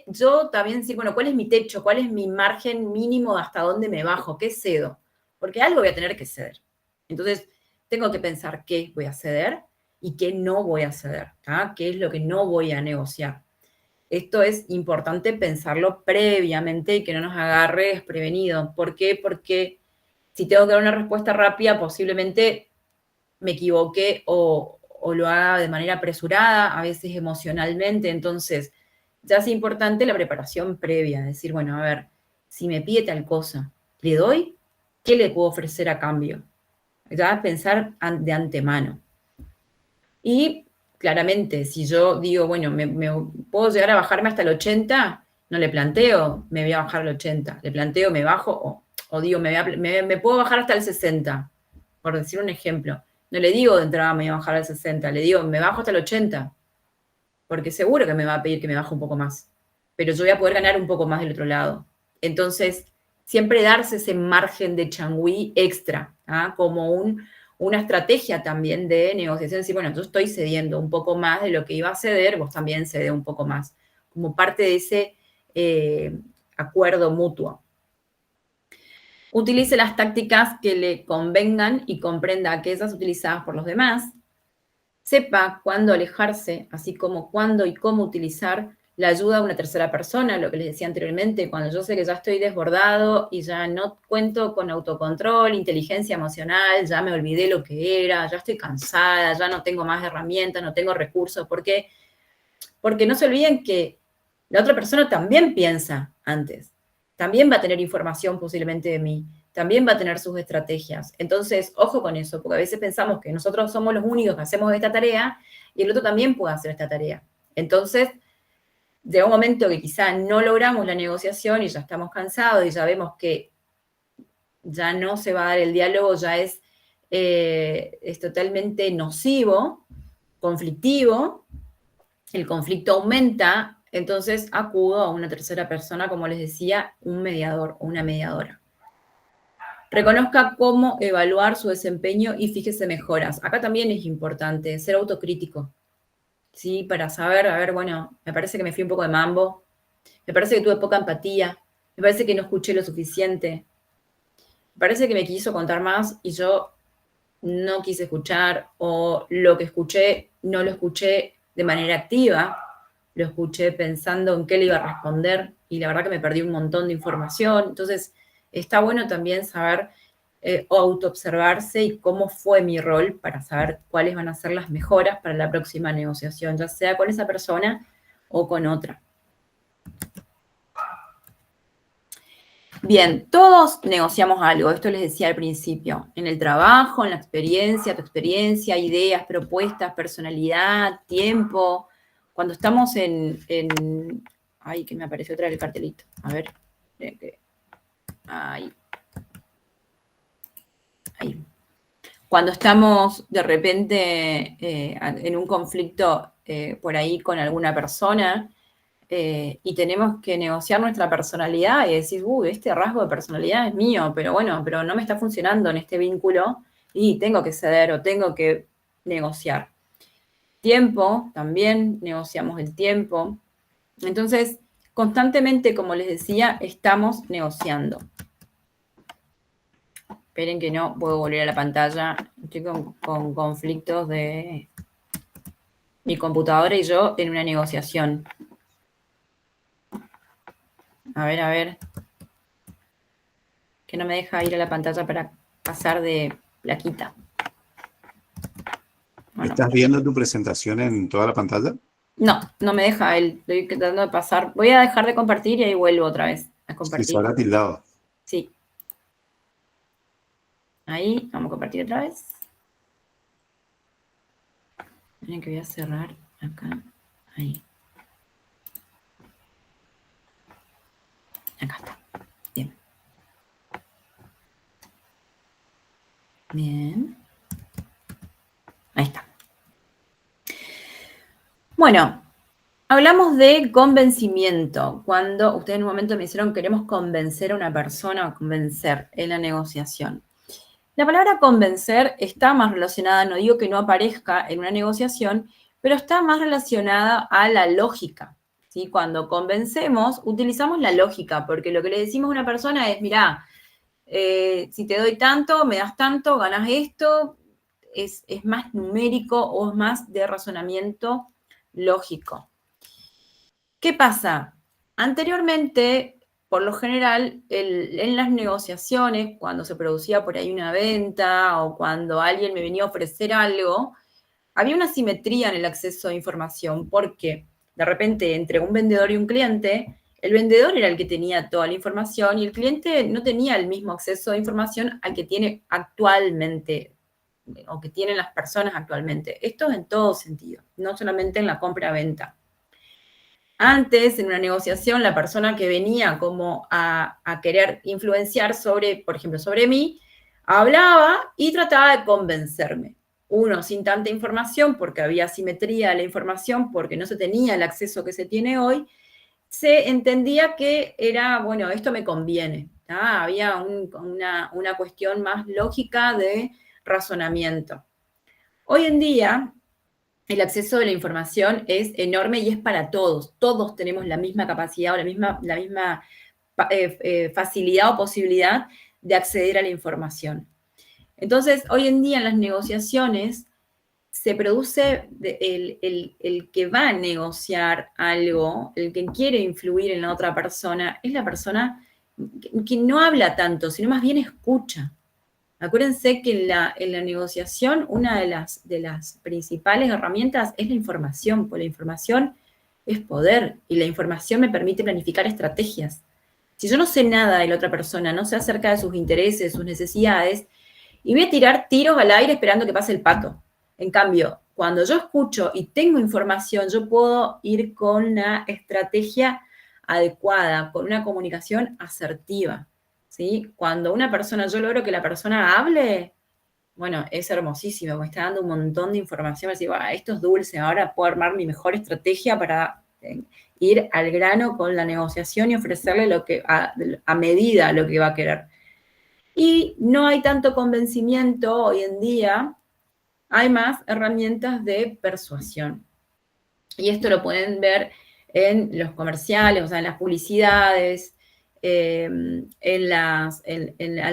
Yo también decir, bueno, ¿cuál es mi techo? ¿Cuál es mi margen mínimo hasta dónde me bajo? ¿Qué cedo? Porque algo voy a tener que ceder. Entonces, tengo que pensar qué voy a ceder y qué no voy a ceder, ¿tá? ¿Qué es lo que no voy a negociar? Esto es importante pensarlo previamente y que no nos agarre desprevenido. ¿Por qué? Porque si tengo que dar una respuesta rápida, posiblemente me equivoque o lo haga de manera apresurada, a veces emocionalmente. Entonces, ya es importante la preparación previa. Decir, bueno, a ver, si me pide tal cosa, ¿le doy? ¿Qué le puedo ofrecer a cambio? Ya pensar de antemano. Y claramente, si yo digo, bueno, puedo llegar a bajarme hasta el 80, no le planteo, me voy a bajar al 80. Le planteo, me bajo, o digo, me puedo bajar hasta el 60, por decir un ejemplo. No le digo de entrada me voy a bajar al 60, le digo, me bajo hasta el 80, porque seguro que me va a pedir que me baje un poco más, pero yo voy a poder ganar un poco más del otro lado. Entonces, siempre darse ese margen de changüí extra, ¿ah? Como una estrategia también de negociación, decir, bueno, yo estoy cediendo un poco más de lo que iba a ceder, vos también cede un poco más, como parte de ese acuerdo mutuo. Utilice las tácticas que le convengan y comprenda aquellas utilizadas por los demás. Sepa cuándo alejarse, así como cuándo y cómo utilizar la ayuda de una tercera persona, lo que les decía anteriormente, cuando yo sé que ya estoy desbordado y ya no cuento con autocontrol, inteligencia emocional, ya me olvidé lo que era, ya estoy cansada, ya no tengo más herramientas, no tengo recursos. ¿Por qué? Porque no se olviden que la otra persona también piensa antes, también va a tener información posiblemente de mí, también va a tener sus estrategias. Entonces, ojo con eso, porque a veces pensamos que nosotros somos los únicos que hacemos esta tarea y el otro también puede hacer esta tarea. Entonces, llega un momento que quizá no logramos la negociación y ya estamos cansados y ya vemos que ya no se va a dar el diálogo, ya es totalmente nocivo, conflictivo. el conflicto aumenta, entonces acudo a una tercera persona, como les decía, un mediador o una mediadora. Reconozca cómo evaluar su desempeño y fíjese mejoras. Acá también es importante ser autocrítico, ¿sí? Para saber, a ver, bueno, me parece que me fui un poco de mambo, me parece que tuve poca empatía, me parece que no escuché lo suficiente, me parece que me quiso contar más y yo no quise escuchar, o lo que escuché no lo escuché de manera activa, lo escuché pensando en qué le iba a responder y la verdad que me perdí un montón de información. Entonces, está bueno también saber o autoobservarse y cómo fue mi rol para saber cuáles van a ser las mejoras para la próxima negociación, ya sea con esa persona o con otra. Bien, todos negociamos algo, esto les decía al principio, en el trabajo, en la experiencia, tu experiencia, ideas, propuestas, personalidad, tiempo. Cuando estamos ay, que me apareció otra vez el cartelito. A ver. Ahí. Cuando estamos de repente en un conflicto por ahí con alguna persona, y tenemos que negociar nuestra personalidad y decir, este rasgo de personalidad es mío, pero bueno, pero no me está funcionando en este vínculo y tengo que ceder o tengo que negociar. Tiempo, también negociamos el tiempo. Entonces, constantemente, como les decía, estamos negociando. Esperen que no puedo volver a la pantalla. Estoy con conflictos de mi computadora y yo en una negociación. A ver. Que no me deja ir a la pantalla para pasar de plaquita. Bueno. ¿Estás viendo tu presentación en toda la pantalla? No me deja él. Estoy tratando de pasar. Voy a dejar de compartir y ahí vuelvo otra vez a compartir. Sí, se habrá tildado. Sí. Ahí, vamos a compartir otra vez. Miren que voy a cerrar acá. Ahí. Acá está. Bien. Bien. Ahí está. Bueno, hablamos de convencimiento. Cuando ustedes en un momento me hicieron queremos convencer a una persona o convencer en la negociación. La palabra convencer está más relacionada, no digo que no aparezca en una negociación, pero está más relacionada a la lógica, ¿sí? Cuando convencemos, utilizamos la lógica, porque lo que le decimos a una persona es, mirá, si te doy tanto, me das tanto, ganas esto, es más numérico o es más de razonamiento lógico. ¿Qué pasa? Anteriormente, por lo general, en las negociaciones, cuando se producía por ahí una venta o cuando alguien me venía a ofrecer algo, había una simetría en el acceso a información, porque de repente entre un vendedor y un cliente, el vendedor era el que tenía toda la información y el cliente no tenía el mismo acceso a información al que tiene actualmente o que tienen las personas actualmente. Esto en todo sentido, no solamente en la compra-venta. Antes, en una negociación, la persona que venía como a querer influenciar sobre, por ejemplo, sobre mí, hablaba y trataba de convencerme. Uno, sin tanta información, porque había asimetría de la información, porque no se tenía el acceso que se tiene hoy, se entendía que era, bueno, esto me conviene. Había una cuestión más lógica de razonamiento. Hoy en día, el acceso de la información es enorme y es para todos. Todos tenemos la misma capacidad o la misma facilidad o posibilidad de acceder a la información. Entonces, hoy en día en las negociaciones se produce el que va a negociar algo, el que quiere influir en la otra persona, es la persona que no habla tanto, sino más bien escucha. Acuérdense que en la negociación una de las principales herramientas es la información, porque la información es poder y la información me permite planificar estrategias. Si yo no sé nada de la otra persona, no sé acerca de sus intereses, sus necesidades, y voy a tirar tiros al aire esperando que pase el pato. En cambio, cuando yo escucho y tengo información, yo puedo ir con una estrategia adecuada, con una comunicación asertiva. ¿Sí? Cuando una persona, yo logro que la persona hable, bueno, es hermosísimo, me está dando un montón de información, así, esto es dulce, ahora puedo armar mi mejor estrategia para ir al grano con la negociación y ofrecerle lo que a medida lo que va a querer. Y no hay tanto convencimiento hoy en día, hay más herramientas de persuasión. Y esto lo pueden ver en los comerciales, o sea, en las publicidades, al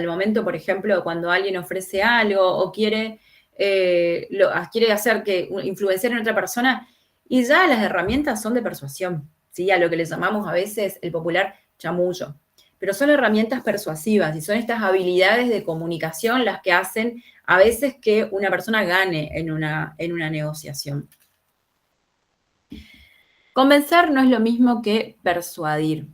momento, por ejemplo, cuando alguien ofrece algo o quiere hacer que influenciar en otra persona, y ya las herramientas son de persuasión, ¿sí? A lo que le llamamos a veces el popular chamullo. Pero son herramientas persuasivas y son estas habilidades de comunicación las que hacen a veces que una persona gane en una negociación. Convencer no es lo mismo que persuadir.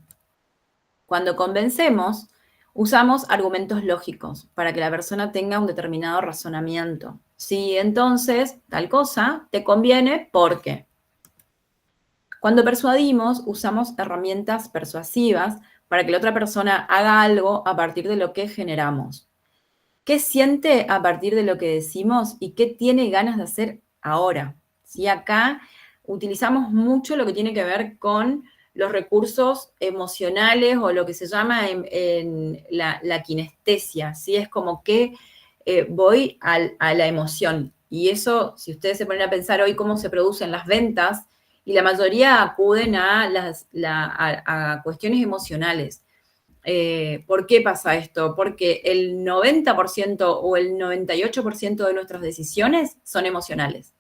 Cuando convencemos, usamos argumentos lógicos para que la persona tenga un determinado razonamiento. Si entonces tal cosa te conviene, ¿por qué? Cuando persuadimos, usamos herramientas persuasivas para que la otra persona haga algo a partir de lo que generamos. ¿Qué siente a partir de lo que decimos y qué tiene ganas de hacer ahora? ¿Sí? Acá utilizamos mucho lo que tiene que ver con los recursos emocionales o lo que se llama en la kinestesia, ¿sí? Es como que voy a la emoción. Y eso, si ustedes se ponen a pensar hoy cómo se producen las ventas, y la mayoría acuden a cuestiones emocionales. ¿Por qué pasa esto? Porque el 90% o el 98% de nuestras decisiones son emocionales.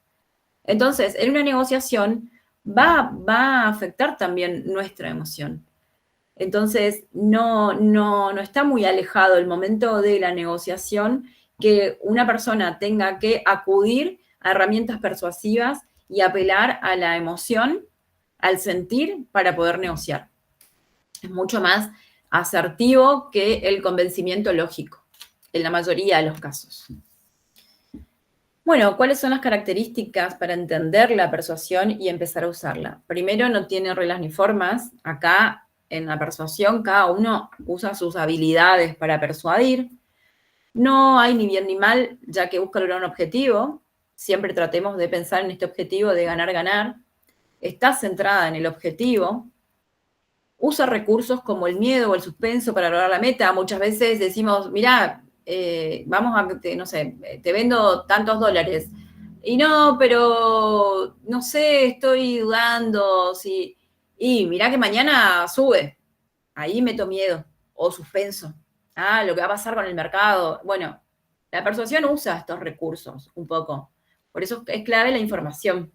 Entonces, en una negociación va a afectar también nuestra emoción. Entonces, no está muy alejado el momento de la negociación que una persona tenga que acudir a herramientas persuasivas y apelar a la emoción, al sentir, para poder negociar. Es mucho más asertivo que el convencimiento lógico, en la mayoría de los casos. Bueno, ¿cuáles son las características para entender la persuasión y empezar a usarla? Primero, no tiene reglas ni formas. Acá, en la persuasión, cada uno usa sus habilidades para persuadir. No hay ni bien ni mal, ya que busca lograr un objetivo. Siempre tratemos de pensar en este objetivo de ganar-ganar. Está centrada en el objetivo. Usa recursos como el miedo o el suspenso para lograr la meta. Muchas veces decimos, mirá, vamos a, no sé, te vendo tantos dólares. Y no, pero no sé, estoy dudando. Si, y mirá que mañana sube. Ahí meto miedo o suspenso. Lo que va a pasar con el mercado. Bueno, la persuasión usa estos recursos un poco. Por eso es clave la información.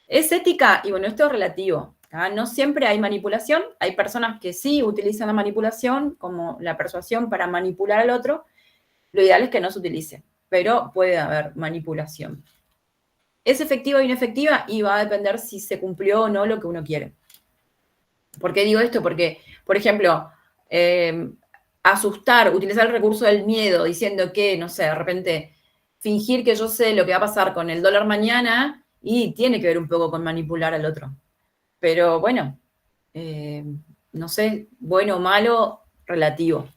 Es ética, y bueno, esto es relativo. No siempre hay manipulación. Hay personas que sí utilizan la manipulación, como la persuasión, para manipular al otro. Lo ideal es que no se utilice, pero puede haber manipulación. ¿Es efectiva o inefectiva? Y va a depender si se cumplió o no lo que uno quiere. ¿Por qué digo esto? Porque, por ejemplo, asustar, utilizar el recurso del miedo, diciendo que, no sé, de repente, fingir que yo sé lo que va a pasar con el dólar mañana, y tiene que ver un poco con manipular al otro. Pero bueno, no sé, bueno o malo, relativo.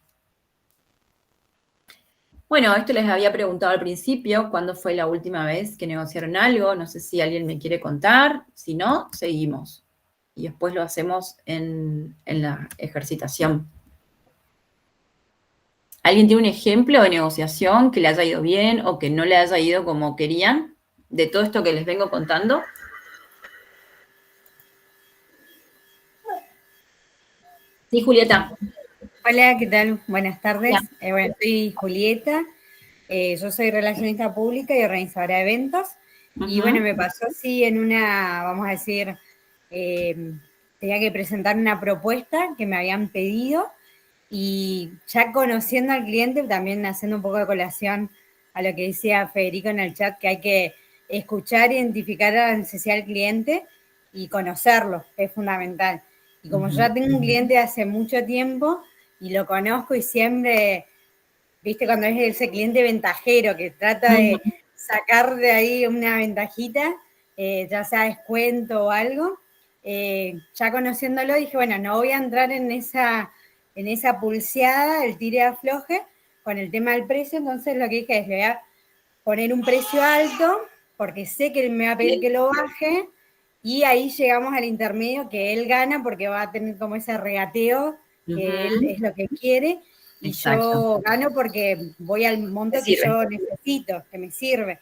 Bueno, esto les había preguntado al principio, ¿cuándo fue la última vez que negociaron algo? No sé si alguien me quiere contar, si no, seguimos. Y después lo hacemos en la ejercitación. ¿Alguien tiene un ejemplo de negociación que le haya ido bien o que no le haya ido como querían de todo esto que les vengo contando? Sí, Julieta. Hola, ¿qué tal? Buenas tardes. Bueno, soy Julieta. Yo soy relacionista pública y organizadora de eventos. Y bueno, me pasó así en una, vamos a decir, tenía que presentar una propuesta que me habían pedido y ya conociendo al cliente, también haciendo un poco de colación a lo que decía Federico en el chat, que hay que escuchar, identificar la necesidad del cliente y conocerlo, es fundamental. Y como yo ya tengo un cliente hace mucho tiempo y lo conozco y siempre, viste, cuando es ese cliente ventajero que trata de sacar de ahí una ventajita, ya sea descuento o algo, ya conociéndolo dije, bueno, no voy a entrar en esa pulseada, el tire afloje, con el tema del precio, entonces lo que dije es, le voy a poner un precio alto, porque sé que él me va a pedir que lo baje, y ahí llegamos al intermedio que él gana porque va a tener como ese regateo, que él es lo que quiere, y Exacto. yo gano porque voy al monto Te que sirve. yo necesito, que me sirve.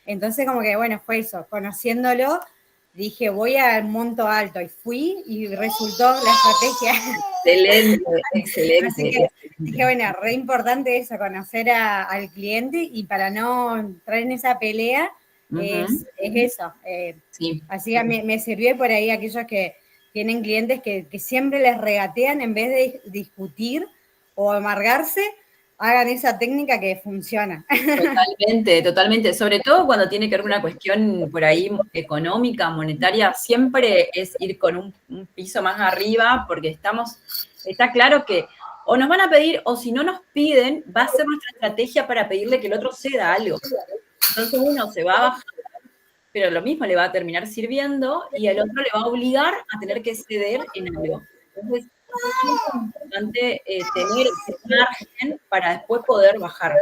Entonces como que bueno, fue eso, conociéndolo, dije voy al monto alto, y fui y resultó la estrategia. Excelente, Así excelente, que dije, excelente. bueno, re importante eso, conocer al cliente, y para no entrar en esa pelea es eso. Sí. Así que me sirvió por ahí aquellos que tienen clientes que siempre les regatean en vez de discutir o amargarse, hagan esa técnica que funciona. Totalmente, totalmente. Sobre todo cuando tiene que ver una cuestión por ahí económica, monetaria, siempre es ir con un piso más arriba, porque está claro que o nos van a pedir, o si no nos piden, va a ser nuestra estrategia para pedirle que el otro ceda algo. Entonces uno se va a bajar, pero lo mismo le va a terminar sirviendo, y el otro le va a obligar a tener que ceder en algo. Entonces, es súper importante tener ese margen para después poder bajar.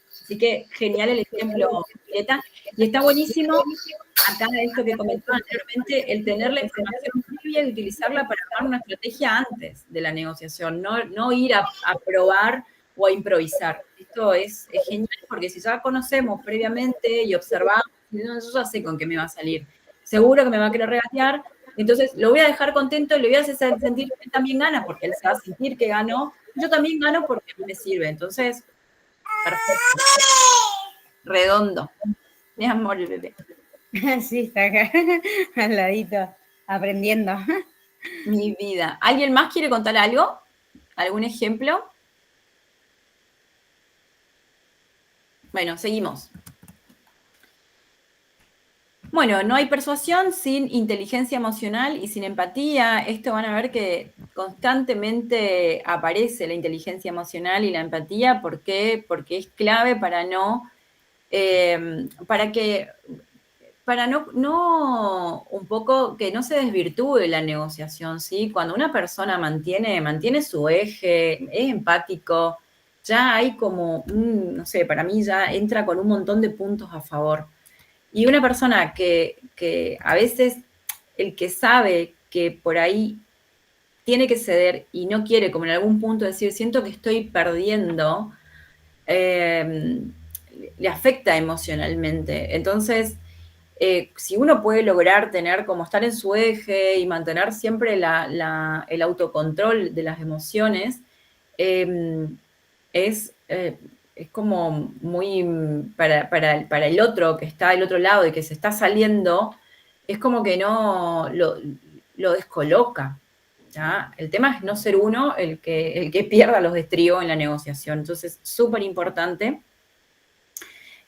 Así que genial el ejemplo, Julieta. Y está buenísimo acá esto que comentaba anteriormente, el tener la información previa y utilizarla para armar una estrategia antes de la negociación, no ir a probar o a improvisar. Esto es genial porque si ya conocemos previamente y observamos, yo ya sé con qué me va a salir. Seguro que me va a querer regatear, entonces lo voy a dejar contento y le voy a hacer sentir que él también gana, porque él se va a sentir que ganó. Yo también gano porque a mí me sirve. Entonces, perfecto. Redondo. Mi amor, el bebé. Sí, está acá, al ladito, aprendiendo. Mi vida. ¿Alguien más quiere contar algo? ¿Algún ejemplo? Bueno, seguimos. Bueno, no hay persuasión sin inteligencia emocional y sin empatía. Esto van a ver que constantemente aparece la inteligencia emocional y la empatía. ¿Por qué? Porque es clave para no un poco que no se desvirtúe la negociación, ¿sí? Cuando una persona mantiene su eje, es empático, ya hay como no sé, para mí ya entra con un montón de puntos a favor. Y una persona que a veces el que sabe que por ahí tiene que ceder y no quiere, como en algún punto decir, siento que estoy perdiendo, le afecta emocionalmente. Entonces, si uno puede lograr tener como estar en su eje y mantener siempre el autocontrol de las emociones, es como muy para el otro que está del otro lado y que se está saliendo, es como que no lo descoloca. ¿Ya? El tema es no ser uno el que pierda los estribos en la negociación. Entonces, súper importante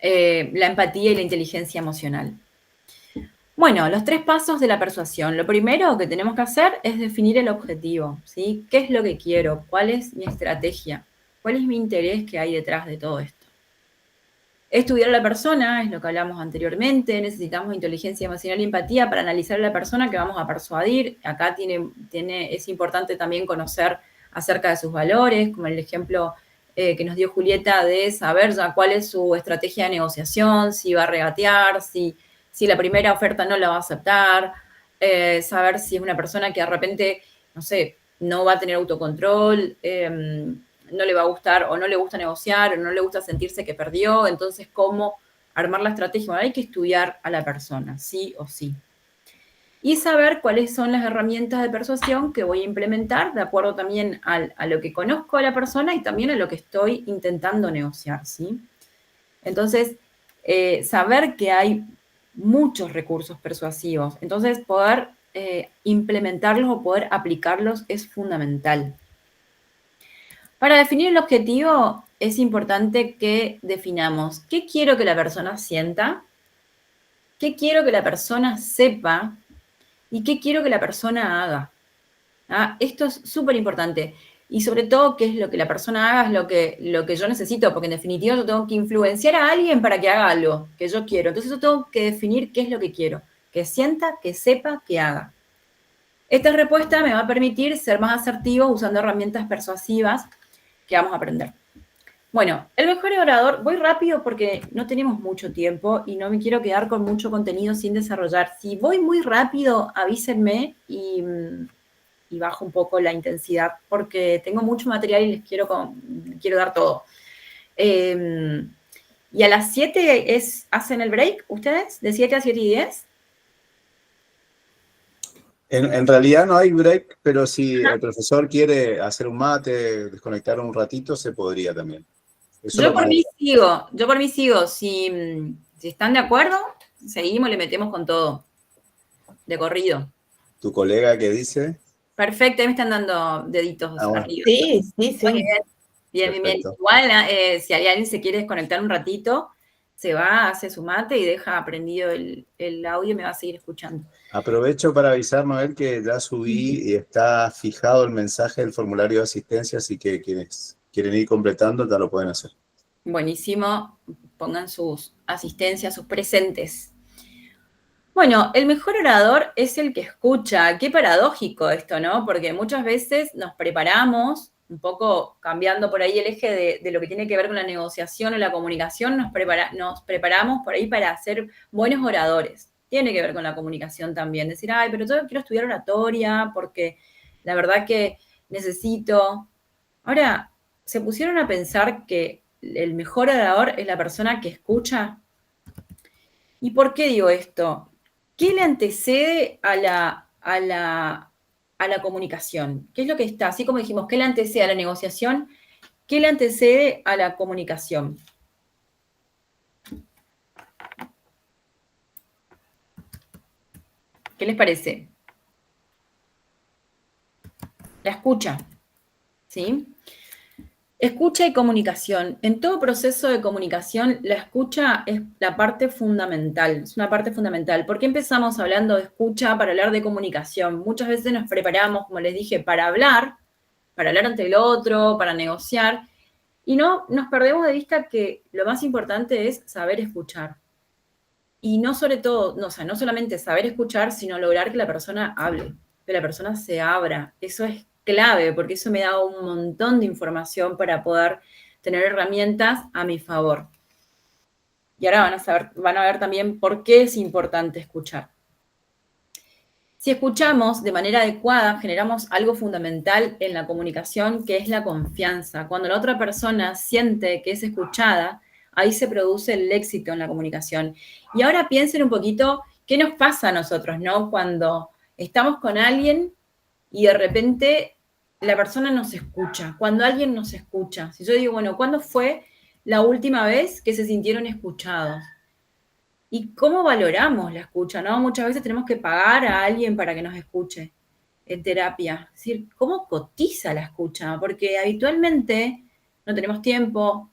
la empatía y la inteligencia emocional. Bueno, los 3 pasos de la persuasión. Lo primero que tenemos que hacer es definir el objetivo, ¿sí? ¿Qué es lo que quiero? ¿Cuál es mi estrategia? ¿Cuál es mi interés que hay detrás de todo esto? Estudiar a la persona, es lo que hablamos anteriormente, necesitamos inteligencia emocional y empatía para analizar a la persona que vamos a persuadir. Acá es importante también conocer acerca de sus valores, como el ejemplo que nos dio Julieta de saber ya cuál es su estrategia de negociación, si va a regatear, si la primera oferta no la va a aceptar, saber si es una persona que de repente, no sé, no va a tener autocontrol, no le va a gustar o no le gusta negociar o no le gusta sentirse que perdió. Entonces, ¿cómo armar la estrategia? Bueno, hay que estudiar a la persona, sí o sí. Y saber cuáles son las herramientas de persuasión que voy a implementar de acuerdo también a lo que conozco a la persona y también a lo que estoy intentando negociar, ¿sí? Entonces, saber que hay muchos recursos persuasivos. Entonces, poder implementarlos o poder aplicarlos es fundamental. Para definir el objetivo, es importante que definamos qué quiero que la persona sienta, qué quiero que la persona sepa y qué quiero que la persona haga. ¿Ah? Esto es súper importante. Y sobre todo, qué es lo que la persona haga, es lo que yo necesito, porque en definitiva yo tengo que influenciar a alguien para que haga algo que yo quiero. Entonces yo tengo que definir qué es lo que quiero, que sienta, que sepa, que haga. Esta respuesta me va a permitir ser más asertivo usando herramientas persuasivas que vamos a aprender. Bueno, el mejor orador, voy rápido porque no tenemos mucho tiempo y no me quiero quedar con mucho contenido sin desarrollar. Si voy muy rápido, avísenme y bajo un poco la intensidad porque tengo mucho material y les quiero dar todo. ¿Y a las 7 hacen el break ustedes? ¿De 7 a 7:10? En realidad no hay break, pero si el profesor quiere hacer un mate, desconectar un ratito, se podría también. Eso Yo por mí sigo. Si están de acuerdo, seguimos, le metemos con todo. De corrido. ¿Tu colega qué dice? Perfecto, ahí me están dando deditos Bueno. arriba. Sí, sí, sí. Bien. Perfecto. Igual, si alguien se quiere desconectar un ratito, se va, hace su mate y deja prendido el audio y me va a seguir escuchando. Aprovecho para avisar, Noel, que ya subí y está fijado el mensaje del formulario de asistencia, así que quienes quieren ir completando ya lo pueden hacer. Buenísimo, pongan sus asistencias, sus presentes. Bueno, el mejor orador es el que escucha. Qué paradójico esto, ¿no? Porque muchas veces nos preparamos, un poco cambiando por ahí el eje de lo que tiene que ver con la negociación o la comunicación, nos preparamos por ahí para ser buenos oradores. Tiene que ver con la comunicación también. Decir, ay, pero yo quiero estudiar oratoria porque la verdad que necesito. Ahora, ¿se pusieron a pensar que el mejor orador es la persona que escucha? ¿Y por qué digo esto? ¿Qué le antecede a la comunicación? ¿Qué es lo que está? Así como dijimos, ¿qué le antecede a la negociación? ¿Qué le antecede a la comunicación? ¿Qué les parece? La escucha, ¿sí? Escucha y comunicación. En todo proceso de comunicación, la escucha es la parte fundamental, es una parte fundamental. ¿Por qué empezamos hablando de escucha para hablar de comunicación? Muchas veces nos preparamos, como les dije, para hablar ante el otro, para negociar, y no nos perdemos de vista que lo más importante es saber escuchar. Y no sobre todo, no solamente saber escuchar, sino lograr que la persona hable, que la persona se abra. Eso es clave, porque eso me da un montón de información para poder tener herramientas a mi favor. Y ahora van a ver también por qué es importante escuchar. Si escuchamos de manera adecuada, generamos algo fundamental en la comunicación, que es la confianza. Cuando la otra persona siente que es escuchada, ahí se produce el éxito en la comunicación. Y ahora piensen un poquito qué nos pasa a nosotros, ¿no? Cuando estamos con alguien y de repente la persona nos escucha, cuando alguien nos escucha. Si yo digo, bueno, ¿cuándo fue la última vez que se sintieron escuchados? ¿Y cómo valoramos la escucha, no? Muchas veces tenemos que pagar a alguien para que nos escuche en terapia. Es decir, ¿cómo cotiza la escucha? Porque habitualmente no tenemos tiempo,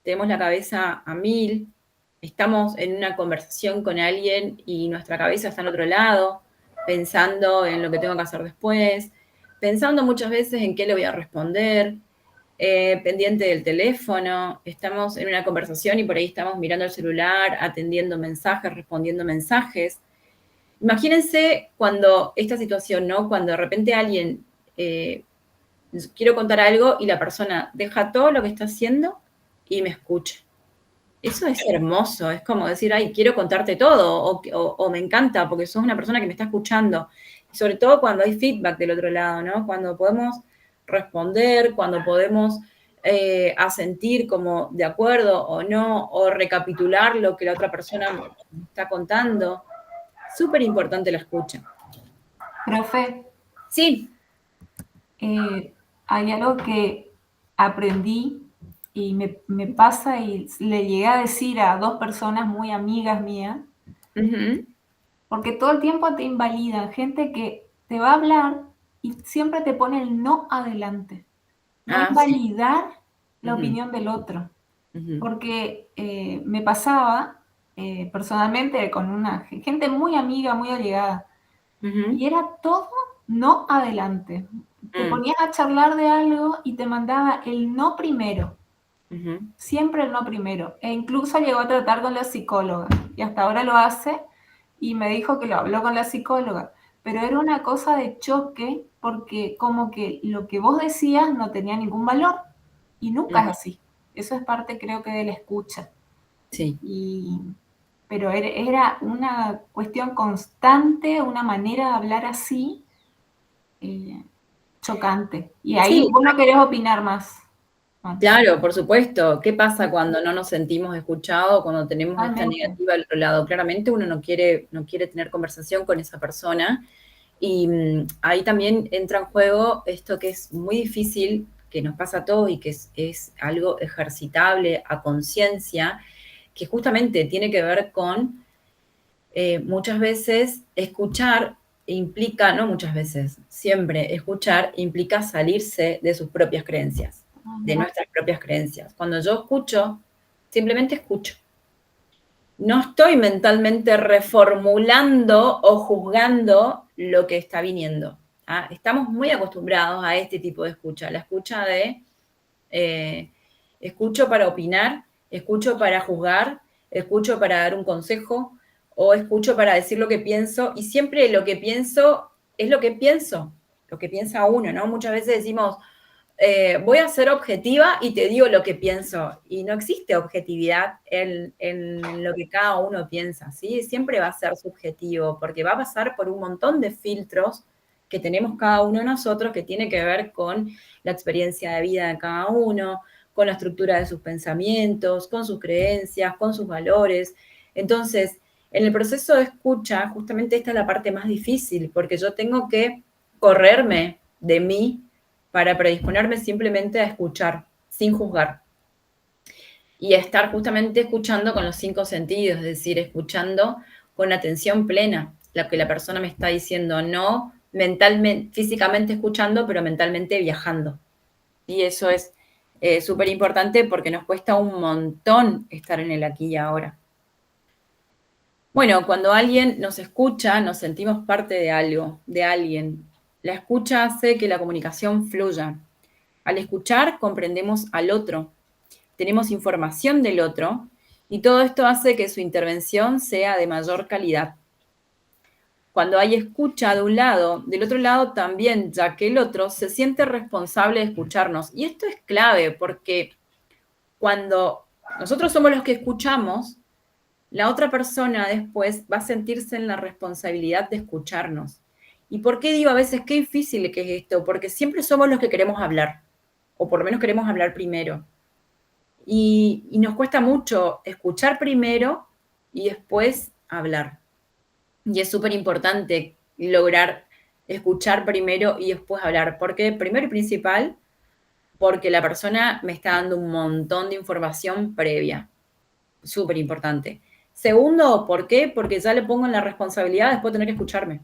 tenemos la cabeza a mil, estamos en una conversación con alguien y nuestra cabeza está en otro lado, pensando en lo que tengo que hacer después, pensando muchas veces en qué le voy a responder, pendiente del teléfono, estamos en una conversación y por ahí estamos mirando el celular, atendiendo mensajes, respondiendo mensajes. Imagínense cuando esta situación, ¿no? Cuando de repente alguien, quiero contar algo y la persona deja todo lo que está haciendo y me escucha. Eso es hermoso, es como decir, ay, quiero contarte todo, o me encanta porque sos una persona que me está escuchando. Y sobre todo cuando hay feedback del otro lado, ¿no? Cuando podemos responder, cuando podemos asentir como de acuerdo o no, o recapitular lo que la otra persona me está contando. Súper importante la escucha. Profe, Sí. hay algo que aprendí y me pasa y le llegué a decir a 2 personas muy amigas mías, porque todo el tiempo te invalidan, gente que te va a hablar y siempre te pone el no adelante. Va a invalidar la opinión del otro. Porque me pasaba personalmente con una gente muy amiga, muy allegada, y era todo no adelante. Te ponías a charlar de algo y te mandaba el no primero. Siempre el no primero. E incluso llegó a tratar con la psicóloga. Y hasta ahora lo hace. Y me dijo que lo habló con la psicóloga. Pero era una cosa de choque porque como que lo que vos decías no tenía ningún valor. Y nunca es así. Eso es parte, creo que, de la escucha. Sí. Pero era una cuestión constante, una manera de hablar así, chocante. Y ahí Sí. vos no querés opinar más. Claro, por supuesto. ¿Qué pasa cuando no nos sentimos escuchados, cuando tenemos esta Totalmente. negativa al otro lado? Claramente uno no quiere tener conversación con esa persona. Y ahí también entra en juego esto que es muy difícil, que nos pasa a todos y que es algo ejercitable a conciencia, que justamente tiene que ver con muchas veces escuchar implica, no muchas veces, siempre escuchar implica salirse de sus propias creencias, de nuestras propias creencias. Cuando yo escucho, simplemente escucho. No estoy mentalmente reformulando o juzgando lo que está viniendo. ¿Ah? Estamos muy acostumbrados a este tipo de escucha, la escucha de escucho para opinar, escucho para juzgar, escucho para dar un consejo o escucho para decir lo que pienso y siempre lo que pienso es lo que pienso, lo que piensa uno, ¿no? Muchas veces decimos, voy a ser objetiva y te digo lo que pienso. Y no existe objetividad en lo que cada uno piensa, ¿sí? Siempre va a ser subjetivo, porque va a pasar por un montón de filtros que tenemos cada uno de nosotros, que tiene que ver con la experiencia de vida de cada uno, con la estructura de sus pensamientos, con sus creencias, con sus valores. Entonces, en el proceso de escucha, justamente esta es la parte más difícil, porque yo tengo que correrme de mí para predisponerme simplemente a escuchar, sin juzgar. Y estar justamente escuchando con los 5 sentidos, es decir, escuchando con atención plena lo que la persona me está diciendo, no mentalmente, físicamente escuchando, pero mentalmente viajando. Y eso es súper importante porque nos cuesta un montón estar en el aquí y ahora. Bueno, cuando alguien nos escucha, nos sentimos parte de algo, de alguien. La escucha hace que la comunicación fluya. Al escuchar, comprendemos al otro, tenemos información del otro y todo esto hace que su intervención sea de mayor calidad. Cuando hay escucha de un lado, del otro lado también, ya que el otro se siente responsable de escucharnos. Y esto es clave porque cuando nosotros somos los que escuchamos, la otra persona después va a sentirse en la responsabilidad de escucharnos. ¿Y por qué digo a veces qué difícil que es esto? Porque siempre somos los que queremos hablar, o por lo menos queremos hablar primero. Y nos cuesta mucho escuchar primero y después hablar. Y es súper importante lograr escuchar primero y después hablar. Porque primero y principal, porque la persona me está dando un montón de información previa. Súper importante. Segundo, ¿por qué? Porque ya le pongo en la responsabilidad después de tener que escucharme.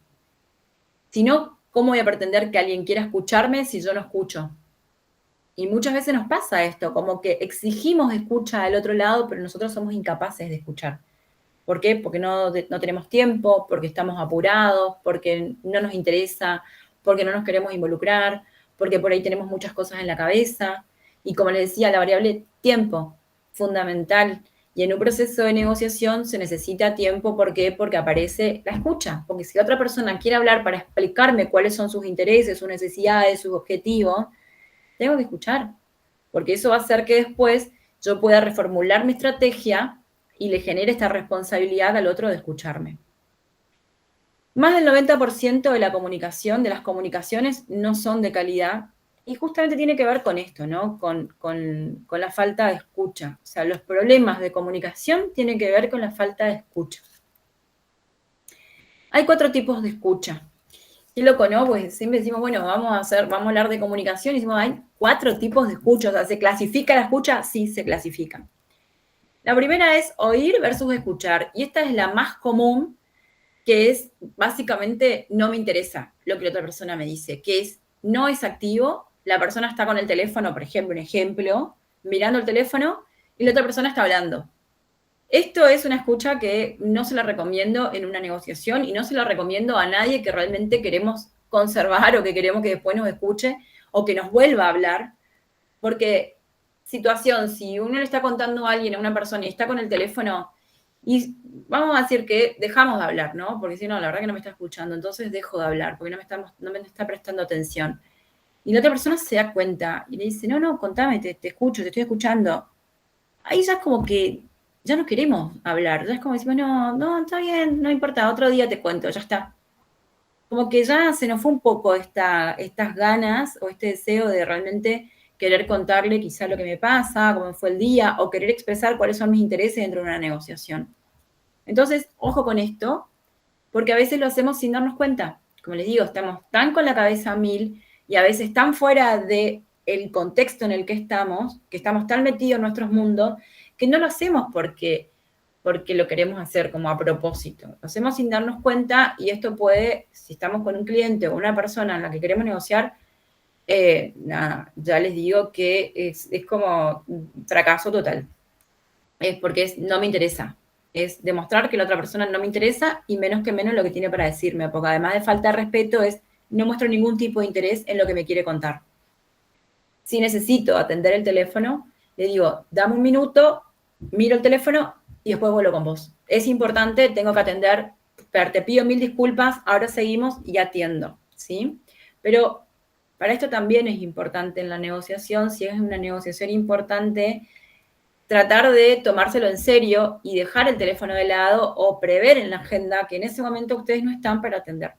Si no, ¿cómo voy a pretender que alguien quiera escucharme si yo no escucho? Y muchas veces nos pasa esto, como que exigimos escucha del otro lado, pero nosotros somos incapaces de escuchar. ¿Por qué? Porque no tenemos tiempo, porque estamos apurados, porque no nos interesa, porque no nos queremos involucrar, porque por ahí tenemos muchas cosas en la cabeza. Y como les decía, la variable tiempo, fundamental. Y en un proceso de negociación se necesita tiempo, ¿por qué? Porque aparece la escucha. Porque si la otra persona quiere hablar para explicarme cuáles son sus intereses, sus necesidades, sus objetivos, tengo que escuchar, porque eso va a hacer que después yo pueda reformular mi estrategia y le genere esta responsabilidad al otro de escucharme. Más del 90% de la comunicación, de las comunicaciones, no son de calidad y justamente tiene que ver con esto, ¿no? Con la falta de escucha. O sea, los problemas de comunicación tienen que ver con la falta de escucha. Hay 4 tipos de escucha. Qué loco, ¿no? Pues siempre decimos, bueno, vamos a hablar de comunicación y decimos, hay 4 tipos de escucha. O sea, ¿se clasifica la escucha? Sí, se clasifica. La primera es oír versus escuchar. Y esta es la más común, que es básicamente no me interesa lo que la otra persona me dice, que es no es activo, la persona está con el teléfono, por ejemplo, mirando el teléfono y la otra persona está hablando. Esto es una escucha que no se la recomiendo en una negociación y no se la recomiendo a nadie que realmente queremos conservar o que queremos que después nos escuche o que nos vuelva a hablar. Porque, situación, si uno le está contando a alguien, a una persona, y está con el teléfono, y vamos a decir que dejamos de hablar, ¿no? Porque si no, la verdad que no me está escuchando, entonces dejo de hablar, porque no me está prestando atención. Y la otra persona se da cuenta y le dice, no, contame, te escucho, te estoy escuchando. ahí ya es como que ya no queremos hablar, ya es como decimos, no, está bien, no importa, otro día te cuento, ya está. Como que ya se nos fue un poco estas ganas o este deseo de realmente querer contarle quizá lo que me pasa, cómo fue el día, o querer expresar cuáles son mis intereses dentro de una negociación. Entonces, ojo con esto, porque a veces lo hacemos sin darnos cuenta. Como les digo, estamos tan con la cabeza a mil y a veces tan fuera del contexto en el que estamos tan metidos en nuestros mundos, que no lo hacemos porque lo queremos hacer como a propósito. Lo hacemos sin darnos cuenta y esto puede, si estamos con un cliente o una persona en la que queremos negociar, ya les digo que es como un fracaso total. Es porque no me interesa. Es demostrar que la otra persona no me interesa y menos que menos lo que tiene para decirme, porque además de falta de respeto no muestro ningún tipo de interés en lo que me quiere contar. Si necesito atender el teléfono, le digo, dame un minuto, miro el teléfono y después vuelvo con vos. Es importante, tengo que atender, pero te pido 1000 disculpas, ahora seguimos y atiendo, ¿sí? Pero para esto también es importante en la negociación, si es una negociación importante, tratar de tomárselo en serio y dejar el teléfono de lado o prever en la agenda que en ese momento ustedes no están para atender,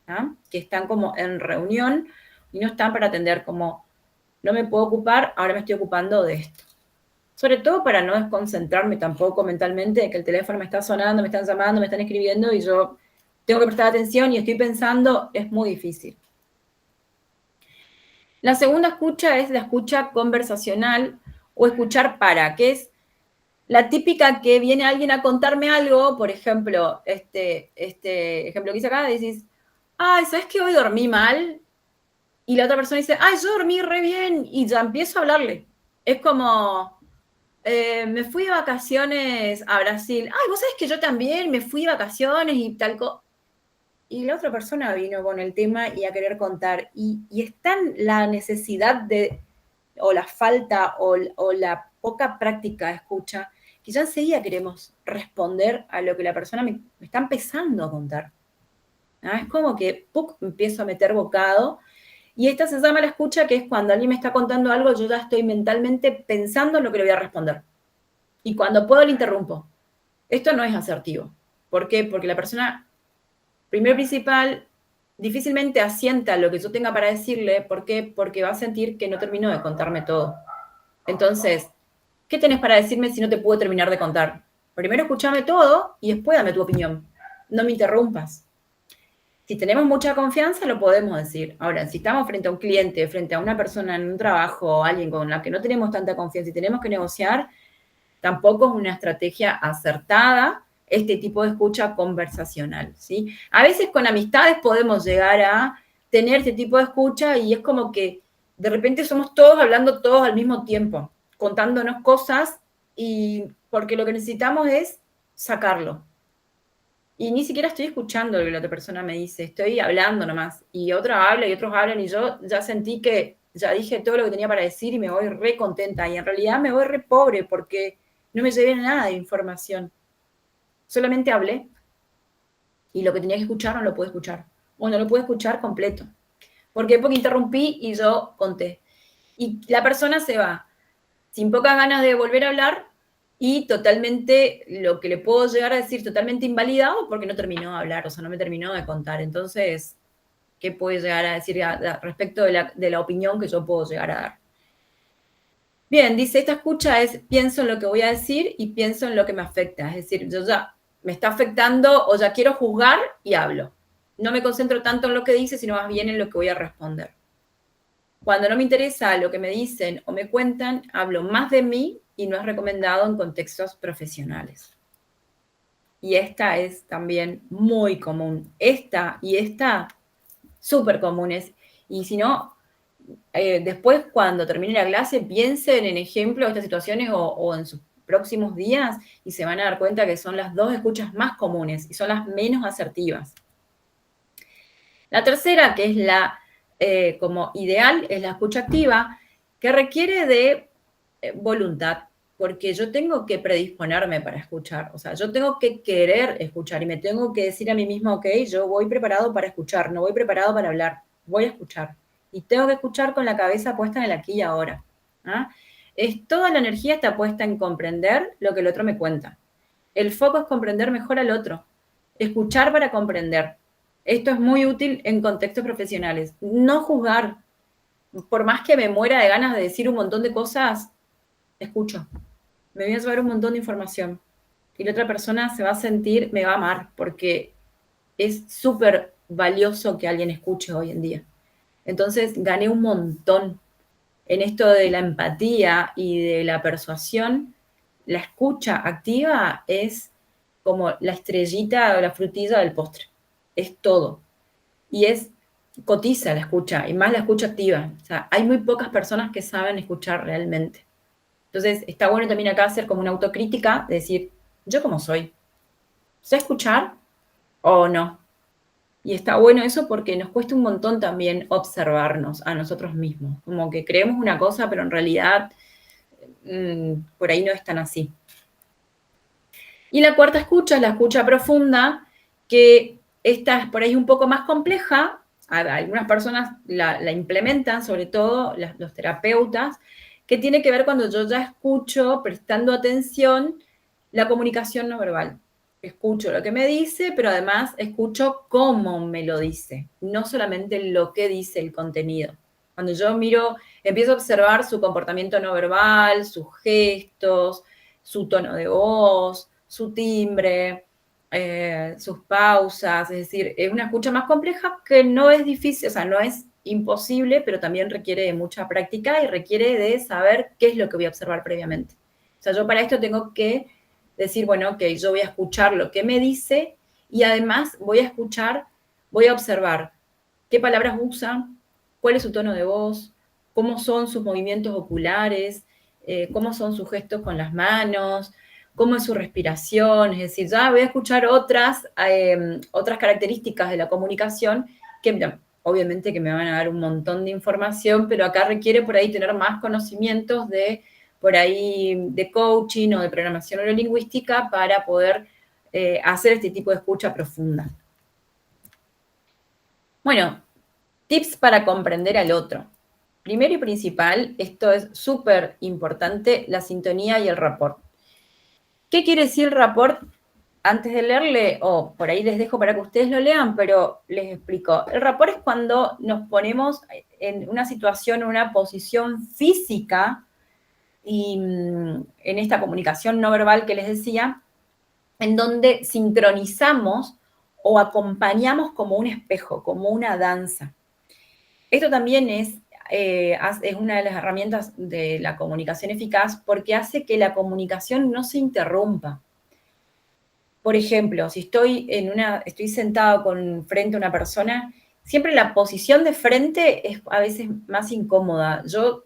¿ah? Que están como en reunión y no están para atender, como no me puedo ocupar, ahora me estoy ocupando de esto. Sobre todo para no desconcentrarme tampoco mentalmente de que el teléfono me está sonando, me están llamando, me están escribiendo y yo tengo que prestar atención y estoy pensando, es muy difícil. La segunda escucha es la escucha conversacional o escuchar para, que es la típica que viene alguien a contarme algo, por ejemplo, este ejemplo que hice acá, decís, ay, ¿sabes que hoy dormí mal? Y la otra persona dice, ay, yo dormí re bien, y ya empiezo a hablarle. Es como, me fui de vacaciones a Brasil. Ay, vos sabés que yo también me fui de vacaciones y tal cosa. Y la otra persona vino con el tema y a querer contar. Y es tan la necesidad o la falta o la poca práctica de escucha, que ya enseguida queremos responder a lo que la persona me está empezando a contar. ¿Ah? Es como que empiezo a meter bocado. Y esta se llama la escucha, que es cuando alguien me está contando algo, yo ya estoy mentalmente pensando en lo que le voy a responder. Y cuando puedo, le interrumpo. Esto no es asertivo. ¿Por qué? Porque la persona, primero principal, difícilmente asienta lo que yo tenga para decirle. ¿Por qué? Porque va a sentir que no termino de contarme todo. Entonces, ¿qué tenés para decirme si no te puedo terminar de contar? Primero escúchame todo y después dame tu opinión. No me interrumpas. Si tenemos mucha confianza, lo podemos decir. Ahora, si estamos frente a un cliente, frente a una persona en un trabajo, alguien con la que no tenemos tanta confianza y tenemos que negociar, tampoco es una estrategia acertada este tipo de escucha conversacional, ¿sí? A veces con amistades podemos llegar a tener este tipo de escucha y es como que de repente somos todos hablando todos al mismo tiempo, contándonos cosas y porque lo que necesitamos es sacarlo. Y ni siquiera estoy escuchando lo que la otra persona me dice, estoy hablando nomás. Y otra habla y otros hablan y yo ya sentí que ya dije todo lo que tenía para decir y me voy re contenta. Y en realidad me voy re pobre porque no me llevé nada de información. Solamente hablé y lo que tenía que escuchar no lo pude escuchar. O no lo pude escuchar completo. ¿Por qué? Porque interrumpí y yo conté. Y la persona se va sin pocas ganas de volver a hablar y totalmente, lo que le puedo llegar a decir, totalmente invalidado porque no terminó de hablar, o sea, no me terminó de contar. Entonces, ¿qué puede llegar a decir respecto de la opinión que yo puedo llegar a dar? Bien, dice, esta escucha es, pienso en lo que voy a decir y pienso en lo que me afecta. Es decir, yo ya me está afectando o ya quiero juzgar y hablo. No me concentro tanto en lo que dice, sino más bien en lo que voy a responder. Cuando no me interesa lo que me dicen o me cuentan, hablo más de mí y no es recomendado en contextos profesionales. Y esta es también muy común. Esta y esta, súper comunes. Y si no, después cuando termine la clase, piensen en ejemplos de estas situaciones o en sus próximos días y se van a dar cuenta que son las dos escuchas más comunes y son las menos asertivas. La tercera, que es la como ideal, es la escucha activa, que requiere de voluntad, porque yo tengo que predisponerme para escuchar, o sea, yo tengo que querer escuchar y me tengo que decir a mí misma, ok, yo voy preparado para escuchar, no voy preparado para hablar, voy a escuchar. Y tengo que escuchar con la cabeza puesta en el aquí y ahora. ¿Ah? Toda la energía está puesta en comprender lo que el otro me cuenta. El foco es comprender mejor al otro. Escuchar para comprender. Esto es muy útil en contextos profesionales. No juzgar. Por más que me muera de ganas de decir un montón de cosas, escucho. Me voy a llevar un montón de información. Y la otra persona se va a sentir, me va a amar, porque es súper valioso que alguien escuche hoy en día. Entonces gané un montón en esto de la empatía y de la persuasión. La escucha activa es como la estrellita o la frutilla del postre. Es todo. Y cotiza la escucha, y más la escucha activa. O sea, hay muy pocas personas que saben escuchar realmente. Entonces, está bueno también acá hacer como una autocrítica, de decir, ¿yo cómo soy? ¿Sé escuchar o no? Y está bueno eso porque nos cuesta un montón también observarnos a nosotros mismos. Como que creemos una cosa, pero en realidad por ahí no es tan así. Y la cuarta escucha es la escucha profunda, que esta es por ahí un poco más compleja. Algunas personas la implementan, sobre todo los terapeutas, que tiene que ver cuando yo ya escucho, prestando atención, la comunicación no verbal. Escucho lo que me dice, pero además escucho cómo me lo dice, no solamente lo que dice el contenido. Cuando yo empiezo a observar su comportamiento no verbal, sus gestos, su tono de voz, su timbre, sus pausas, es decir, es una escucha más compleja que no es difícil, o sea, no es imposible, pero también requiere de mucha práctica y requiere de saber qué es lo que voy a observar previamente. O sea, yo para esto tengo que decir, bueno, ok, yo voy a escuchar lo que me dice y además voy a observar qué palabras usa, cuál es su tono de voz, cómo son sus movimientos oculares, cómo son sus gestos con las manos, cómo es su respiración, es decir, ya voy a escuchar otras características de la comunicación que obviamente que me van a dar un montón de información, pero acá requiere por ahí tener más conocimientos de coaching o de programación neurolingüística para poder hacer este tipo de escucha profunda. Bueno, tips para comprender al otro. Primero y principal, esto es súper importante, la sintonía y el rapport. ¿Qué quiere decir el rapport? Antes de leerle, o por ahí les dejo para que ustedes lo lean, pero les explico. El rapport es cuando nos ponemos en una situación, en una posición física, y en esta comunicación no verbal que les decía, en donde sincronizamos o acompañamos como un espejo, como una danza. Esto también es una de las herramientas de la comunicación eficaz porque hace que la comunicación no se interrumpa. Por ejemplo, si estoy sentado frente a una persona, siempre la posición de frente es a veces más incómoda. Yo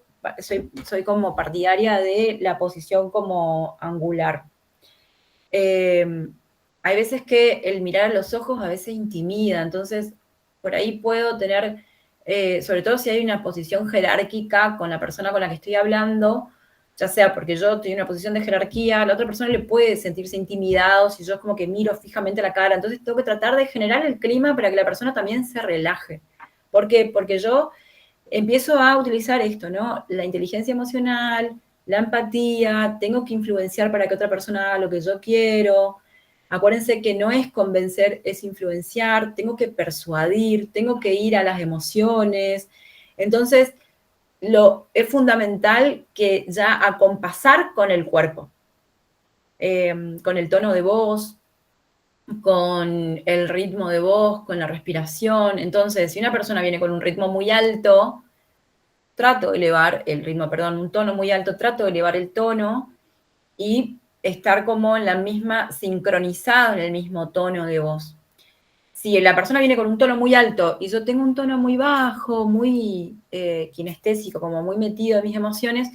soy como partidaria de la posición como angular. Hay veces que el mirar a los ojos a veces intimida, entonces por ahí puedo tener, sobre todo si hay una posición jerárquica con la persona con la que estoy hablando, ya sea porque yo estoy en una posición de jerarquía, a la otra persona le puede sentirse intimidado si yo como que miro fijamente la cara, entonces tengo que tratar de generar el clima para que la persona también se relaje. ¿Por qué? Porque yo empiezo a utilizar esto, ¿no? La inteligencia emocional, la empatía, tengo que influenciar para que otra persona haga lo que yo quiero. Acuérdense que no es convencer, es influenciar, tengo que persuadir, tengo que ir a las emociones. Entonces, es fundamental que ya acompasar con el cuerpo, con el tono de voz, con el ritmo de voz, con la respiración. Entonces, si una persona viene con un ritmo muy alto, trato de elevar el ritmo, un tono muy alto, trato de elevar el tono y estar como en la misma, sincronizado en el mismo tono de voz. Si la persona viene con un tono muy alto y yo tengo un tono muy bajo, muy kinestésico, como muy metido en mis emociones,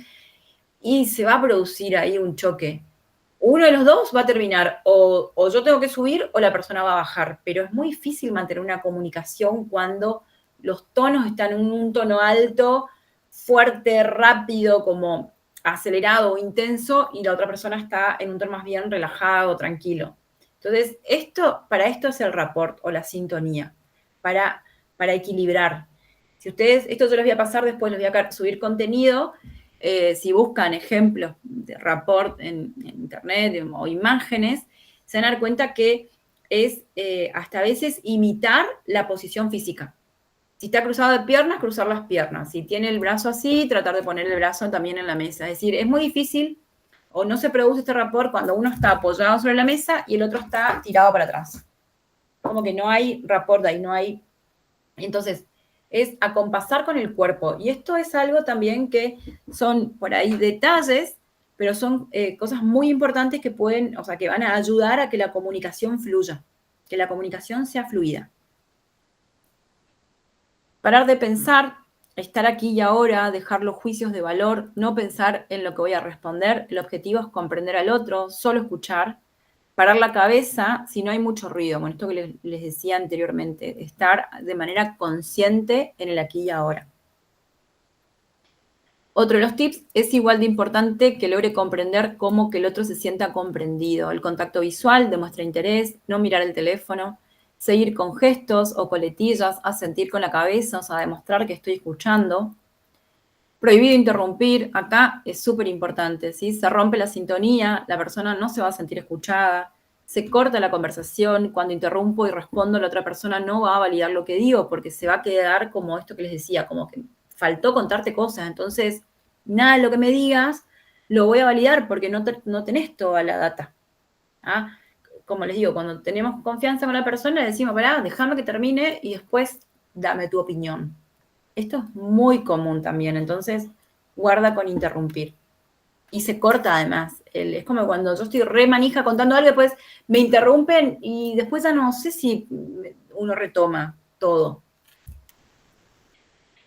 y se va a producir ahí un choque. Uno de los dos va a terminar, o yo tengo que subir o la persona va a bajar, pero es muy difícil mantener una comunicación cuando los tonos están en un tono alto, fuerte, rápido, como acelerado o intenso, y la otra persona está en un tono más bien relajado, tranquilo. Entonces, para esto es el rapport o la sintonía, para equilibrar. Si ustedes, esto yo les voy a pasar, después les voy a subir contenido, si buscan ejemplos de rapport en internet o imágenes, se van a dar cuenta que es hasta a veces imitar la posición física. Si está cruzado de piernas, cruzar las piernas. Si tiene el brazo así, tratar de poner el brazo también en la mesa. Es decir, es muy difícil o no se produce este rapport cuando uno está apoyado sobre la mesa y el otro está tirado para atrás. Como que no hay rapport ahí, no hay... Entonces, es acompasar con el cuerpo. Y esto es algo también que son por ahí detalles, pero son cosas muy importantes que pueden, o sea, que van a ayudar a que la comunicación fluya, que la comunicación sea fluida. Parar de pensar, estar aquí y ahora, dejar los juicios de valor, no pensar en lo que voy a responder. El objetivo es comprender al otro, solo escuchar. Parar la cabeza si no hay mucho ruido. Bueno, esto que les decía anteriormente, estar de manera consciente en el aquí y ahora. Otro de los tips es igual de importante que logre comprender cómo que el otro se sienta comprendido. El contacto visual demuestra interés, no mirar el teléfono, seguir con gestos o coletillas, asentir con la cabeza, o sea, demostrar que estoy escuchando. Prohibido interrumpir, acá es súper importante, ¿sí? Se rompe la sintonía, la persona no se va a sentir escuchada, se corta la conversación, cuando interrumpo y respondo, la otra persona no va a validar lo que digo, porque se va a quedar como esto que les decía, como que faltó contarte cosas, entonces nada de lo que me digas lo voy a validar porque no tenés toda la data. ¿Ah? Como les digo, cuando tenemos confianza con la persona, le decimos, pará, déjame que termine y después dame tu opinión. Esto es muy común también, entonces guarda con interrumpir. Y se corta además. Es como cuando yo estoy re manija contando algo, después me interrumpen y después ya no sé si uno retoma todo.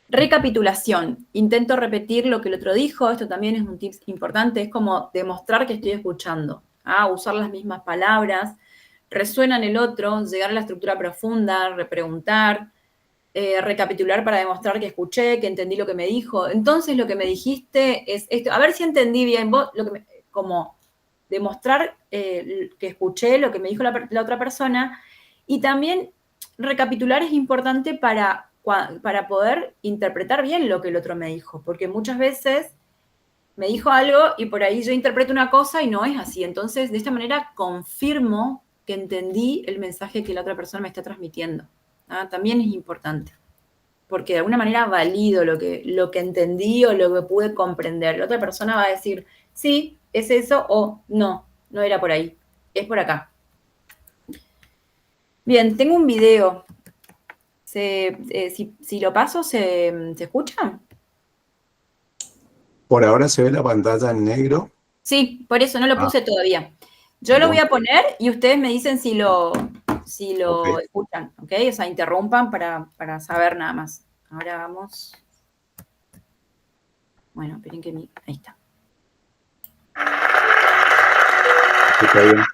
Recapitulación. Intento repetir lo que el otro dijo. Esto también es un tip importante. Es como demostrar que estoy escuchando. Usar las mismas palabras. Resuena en el otro. Llegar a la estructura profunda. Repreguntar. Recapitular para demostrar que escuché, que entendí lo que me dijo. Entonces lo que me dijiste es esto. A ver si entendí bien vos. Como demostrar que escuché lo que me dijo la otra persona. Y también recapitular es importante para poder interpretar bien lo que el otro me dijo, porque muchas veces me dijo algo y por ahí yo interpreto una cosa y no es así. Entonces, de esta manera confirmo que entendí el mensaje que la otra persona me está transmitiendo. También es importante, porque de alguna manera valido lo que entendí o lo que pude comprender. La otra persona va a decir, sí, es eso, o no era por ahí, es por acá. Bien, tengo un video. Si lo paso, ¿se escucha? Por ahora se ve la pantalla en negro. Sí, por eso no lo puse todavía. Yo lo voy a poner y ustedes me dicen si lo Ok. escuchan, ¿ok? O sea, interrumpan para saber nada más. Ahora vamos. Bueno, esperen que ahí está. Está bien.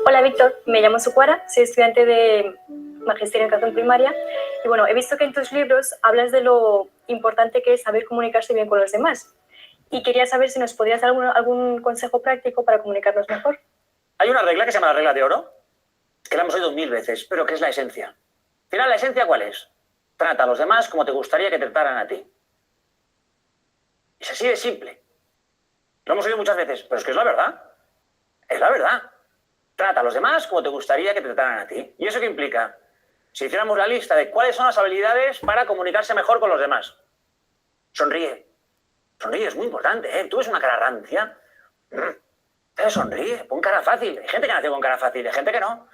Hola Víctor, me llamo Sucuara, soy estudiante de Magisterio en Educación Primaria y bueno, he visto que en tus libros hablas de lo importante que es saber comunicarse bien con los demás y quería saber si nos podrías dar algún consejo práctico para comunicarnos mejor. Hay una regla que se llama la regla de oro, que la hemos oído 1000 veces, pero que es la esencia. Al final, ¿la esencia cuál es? Trata a los demás como te gustaría que te trataran a ti. Es así de simple. Lo hemos oído muchas veces, pero es que es la verdad. Es la verdad. Trata a los demás como te gustaría que te trataran a ti. ¿Y eso qué implica? Si hiciéramos la lista de cuáles son las habilidades para comunicarse mejor con los demás. Sonríe. Sonríe, es muy importante, ¿eh? Tú ves una cara rancia. Sonríe, pon cara fácil. Hay gente que nace con cara fácil, hay gente que no.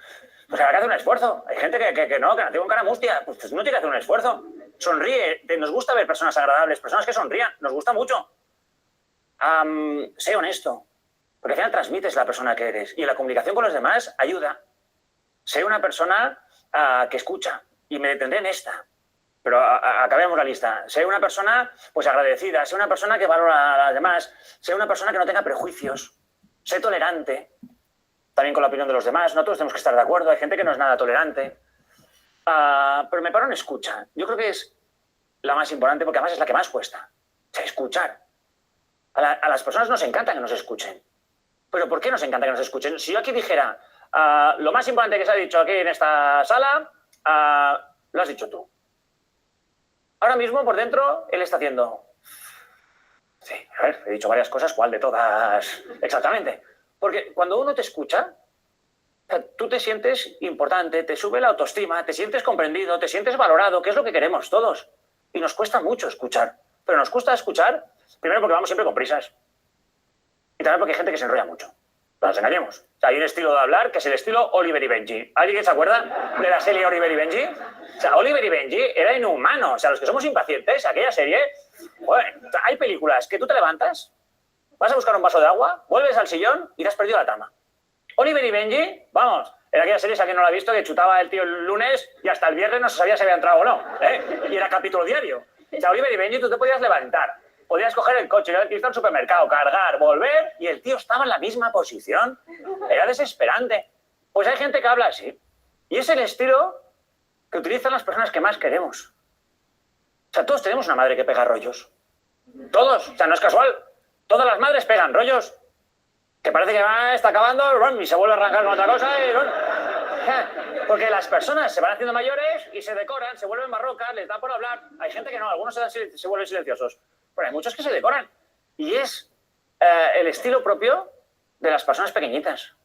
Pues habrá que hacer un esfuerzo. Hay gente que no, que nace con cara mustia. Pues no tiene que hacer un esfuerzo. Sonríe. Nos gusta ver personas agradables, personas que sonrían. Nos gusta mucho. Sé honesto. Porque al final transmites la persona que eres. Y en la comunicación con los demás ayuda. Sé una persona que escucha. Y me detendré en esta. Pero acabemos la lista. Sé una persona pues agradecida. Sé una persona que valora a las demás. Sé una persona que no tenga prejuicios. Sé tolerante. También con la opinión de los demás. No todos tenemos que estar de acuerdo. Hay gente que no es nada tolerante. Pero me paro en escucha. Yo creo que es la más importante porque además es la que más cuesta. O sea, escuchar. A las personas nos encanta que nos escuchen. ¿Pero por qué nos encanta que nos escuchen? Si yo aquí dijera, Lo más importante que se ha dicho aquí en esta sala, lo has dicho tú. Ahora mismo, por dentro, él está haciendo... Sí, a ver, he dicho varias cosas, ¿cuál de todas? Exactamente. Porque cuando uno te escucha, tú te sientes importante, te sube la autoestima, te sientes comprendido, te sientes valorado, que es lo que queremos todos. Y nos cuesta mucho escuchar. Pero nos cuesta escuchar, primero porque vamos siempre con prisas. Y también porque hay gente que se enrolla mucho. No nos engañemos. O sea, hay un estilo de hablar que es el estilo Oliver y Benji. ¿Alguien se acuerda de la serie Oliver y Benji? O sea, Oliver y Benji era inhumano. O sea, los que somos impacientes, aquella serie... Bueno, hay películas que tú te levantas, vas a buscar un vaso de agua, vuelves al sillón y te has perdido la trama. Oliver y Benji, vamos, era aquella serie, si alguien no la ha visto, que chutaba el tío el lunes y hasta el viernes no se sabía si había entrado o no. Y era capítulo diario. O sea, Oliver y Benji, tú te podías levantar, podías coger el coche, irte al supermercado, cargar, volver, y el tío estaba en la misma posición. Era desesperante. Pues hay gente que habla así. Y es el estilo que utilizan las personas que más queremos. O sea, todos tenemos una madre que pega rollos. Todos. O sea, no es casual. Todas las madres pegan rollos. Que parece que está acabando y se vuelve a arrancar con otra cosa. Porque las personas se van haciendo mayores y se decoran, se vuelven barrocas, les da por hablar. Hay gente que no, algunos se vuelven silenciosos. Pero hay muchos que se decoran. Y es el estilo propio de las personas pequeñitas.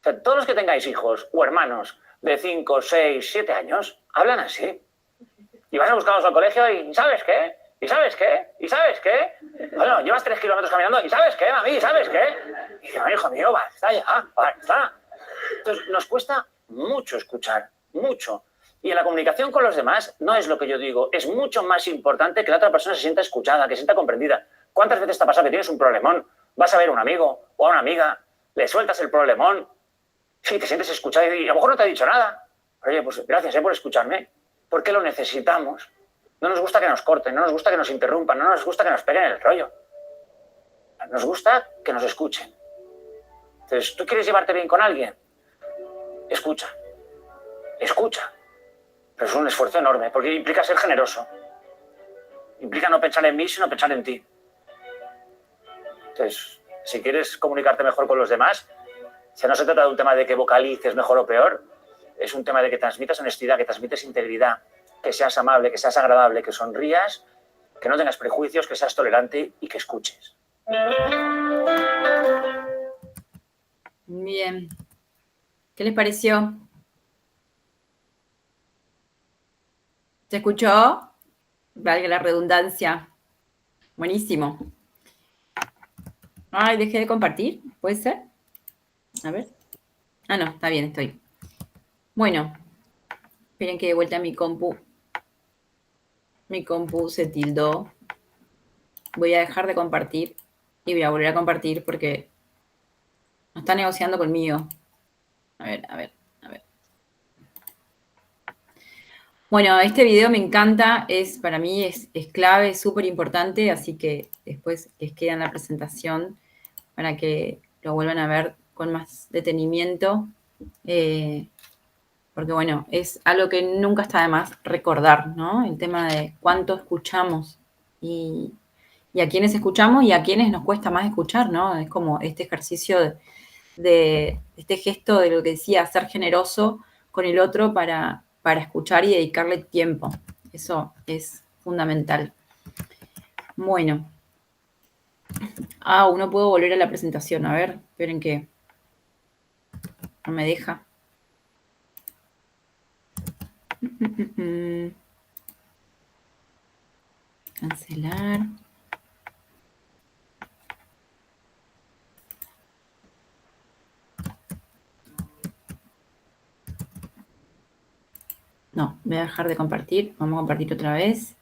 O sea, todos los que tengáis hijos o hermanos de 5, 6, 7 años, hablan así. Y vas a buscarlos al colegio y ¿sabes qué? ¿Y sabes qué? ¿Y sabes qué? Bueno, llevas 3 kilómetros caminando ¿y sabes qué, mami? ¿Y sabes qué? Y digo, hijo mío, basta ya, basta. Entonces, nos cuesta mucho escuchar, mucho. Y en la comunicación con los demás no es lo que yo digo, es mucho más importante que la otra persona se sienta escuchada, que se sienta comprendida. ¿Cuántas veces te ha pasado que tienes un problemón? Vas a ver a un amigo o a una amiga, le sueltas el problemón, sí, te sientes escuchado y a lo mejor no te ha dicho nada. Oye, pues gracias por escucharme. Porque lo necesitamos. No nos gusta que nos corten, no nos gusta que nos interrumpan, no nos gusta que nos peguen el rollo. Nos gusta que nos escuchen. Entonces, ¿tú quieres llevarte bien con alguien? Escucha. Escucha. Pero es un esfuerzo enorme, porque implica ser generoso. Implica no pensar en mí, sino pensar en ti. Entonces, si quieres comunicarte mejor con los demás, si no se trata de un tema de que vocalices mejor o peor, es un tema de que transmitas honestidad, que transmites integridad, que seas amable, que seas agradable, que sonrías, que no tengas prejuicios, que seas tolerante y que escuches. Bien. ¿Qué les pareció? ¿Se escuchó? Valga la redundancia. Buenísimo. Ay, dejé de compartir. ¿Puede ser? A ver. Ah, no, está bien, estoy. Bueno, esperen que de vuelta mi compu se tildó. Voy a dejar de compartir y voy a volver a compartir porque no está negociando conmigo. A ver. Bueno, este video me encanta, para mí es clave, es súper importante, así que después les queda en la presentación para que lo vuelvan a ver con más detenimiento. Porque, bueno, es algo que nunca está de más recordar, ¿no? El tema de cuánto escuchamos y a quiénes escuchamos y a quiénes nos cuesta más escuchar, ¿no? Es como este ejercicio de este gesto de lo que decía, ser generoso con el otro para escuchar y dedicarle tiempo. Eso es fundamental. Bueno. No puedo volver a la presentación. A ver, esperen que no me deja. Cancelar. No, voy a dejar de compartir. Vamos a compartir otra vez.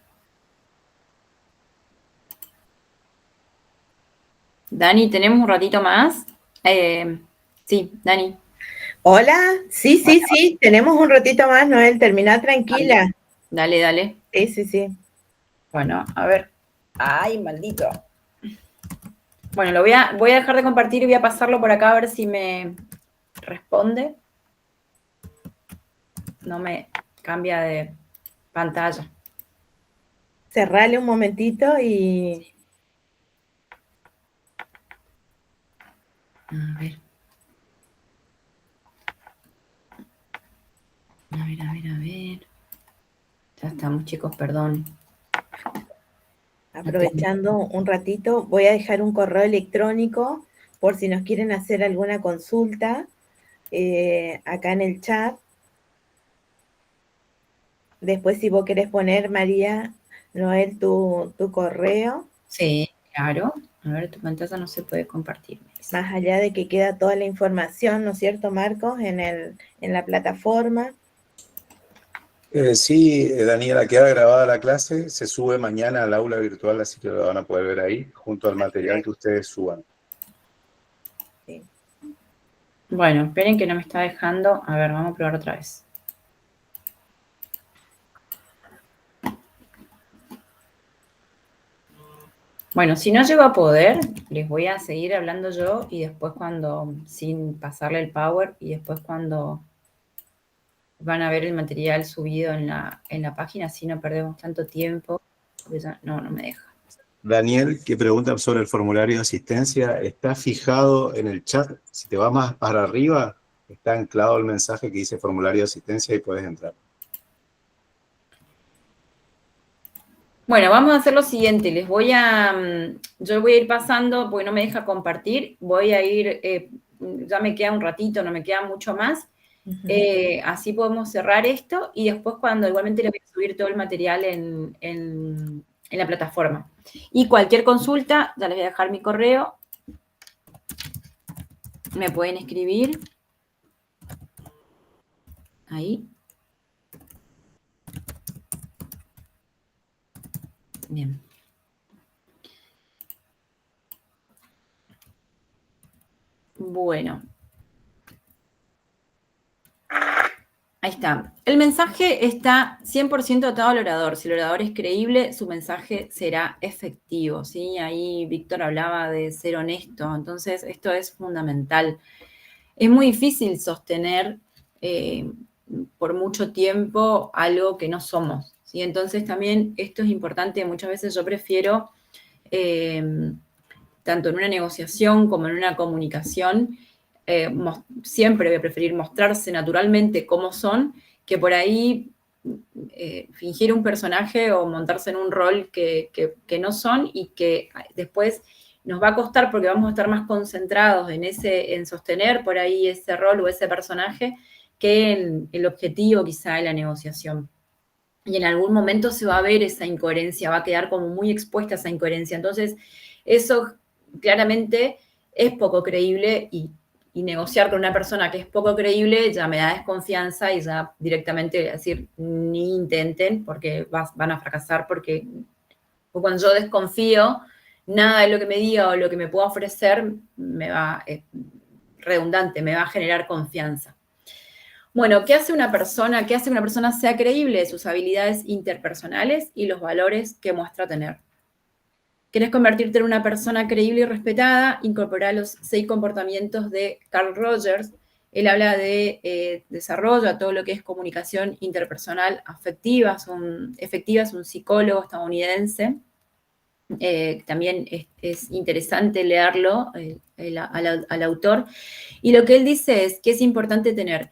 Dani, ¿tenemos un ratito más? Sí, Dani. Hola, sí, tenemos un ratito más, Noel, termina tranquila. Dale. Sí. Bueno, a ver. Ay, maldito. Bueno, voy a dejar de compartir y voy a pasarlo por acá a ver si me responde. No me cambia de pantalla. Cerrale un momentito y... A ver. Ya estamos, chicos, perdón. Aprovechando un ratito, voy a dejar un correo electrónico por si nos quieren hacer alguna consulta acá en el chat. Después, si vos querés poner, María Noel, tu correo. Sí, claro. A ver, tu pantalla no se puede compartir. Más allá de que queda toda la información, ¿no es cierto, Marcos? En la plataforma. Sí, Daniela, queda grabada la clase, se sube mañana al aula virtual, así que lo van a poder ver ahí, junto al material que ustedes suban. Sí. Bueno, esperen que no me está dejando. A ver, vamos a probar otra vez. Bueno, si no llego a poder, les voy a seguir hablando yo y después sin pasarle el power, y después cuando van a ver el material subido en la página, así no perdemos tanto tiempo, porque ya no me deja. Daniel, que pregunta sobre el formulario de asistencia, está fijado en el chat. Si te vas más para arriba, está anclado el mensaje que dice formulario de asistencia y puedes entrar. Bueno, vamos a hacer lo siguiente. Yo voy a ir pasando, porque no me deja compartir. Voy a ir, ya me queda un ratito, no me queda mucho más. Así podemos cerrar esto y después igualmente le voy a subir todo el material en la plataforma. Y cualquier consulta, ya les voy a dejar mi correo. Me pueden escribir. Ahí. Bien. Bueno. Ahí está. El mensaje está 100% atado al orador. Si el orador es creíble, su mensaje será efectivo, ¿sí? Ahí Víctor hablaba de ser honesto. Entonces, esto es fundamental. Es muy difícil sostener por mucho tiempo algo que no somos, ¿sí? Entonces, también esto es importante. Muchas veces yo prefiero, tanto en una negociación como en una comunicación, siempre voy a preferir mostrarse naturalmente como son, que por ahí fingir un personaje o montarse en un rol que no son y que después nos va a costar porque vamos a estar más concentrados en sostener por ahí ese rol o ese personaje que en el objetivo quizá de la negociación. Y en algún momento se va a ver esa incoherencia, va a quedar como muy expuesta a esa incoherencia. Entonces, eso claramente es poco creíble y negociar con una persona que es poco creíble ya me da desconfianza y ya directamente decir, ni intenten porque van a fracasar porque cuando yo desconfío, nada de lo que me diga o lo que me pueda ofrecer redundante, me va a generar confianza. Bueno, ¿qué hace una persona? ¿Qué hace que una persona sea creíble? Sus habilidades interpersonales y los valores que muestra tener. ¿Querés convertirte en una persona creíble y respetada? Incorpora los 6 comportamientos de Carl Rogers. Él habla de desarrollo a todo lo que es comunicación interpersonal afectiva. Es un psicólogo estadounidense. También es interesante leerlo, al autor. Y lo que él dice es que es importante tener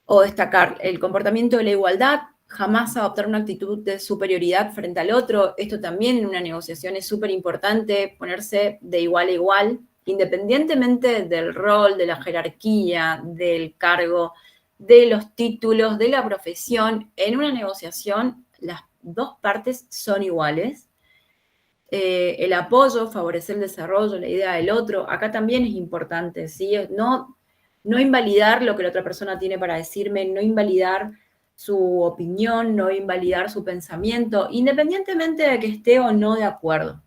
o destacar el comportamiento de la igualdad, jamás adoptar una actitud de superioridad frente al otro. Esto también en una negociación es súper importante, ponerse de igual a igual, independientemente del rol, de la jerarquía, del cargo, de los títulos, de la profesión. En una negociación, las dos partes son iguales. El apoyo, favorecer el desarrollo, la idea del otro, acá también es importante, ¿sí? No invalidar lo que la otra persona tiene para decirme, no invalidar su opinión, no invalidar su pensamiento, independientemente de que esté o no de acuerdo.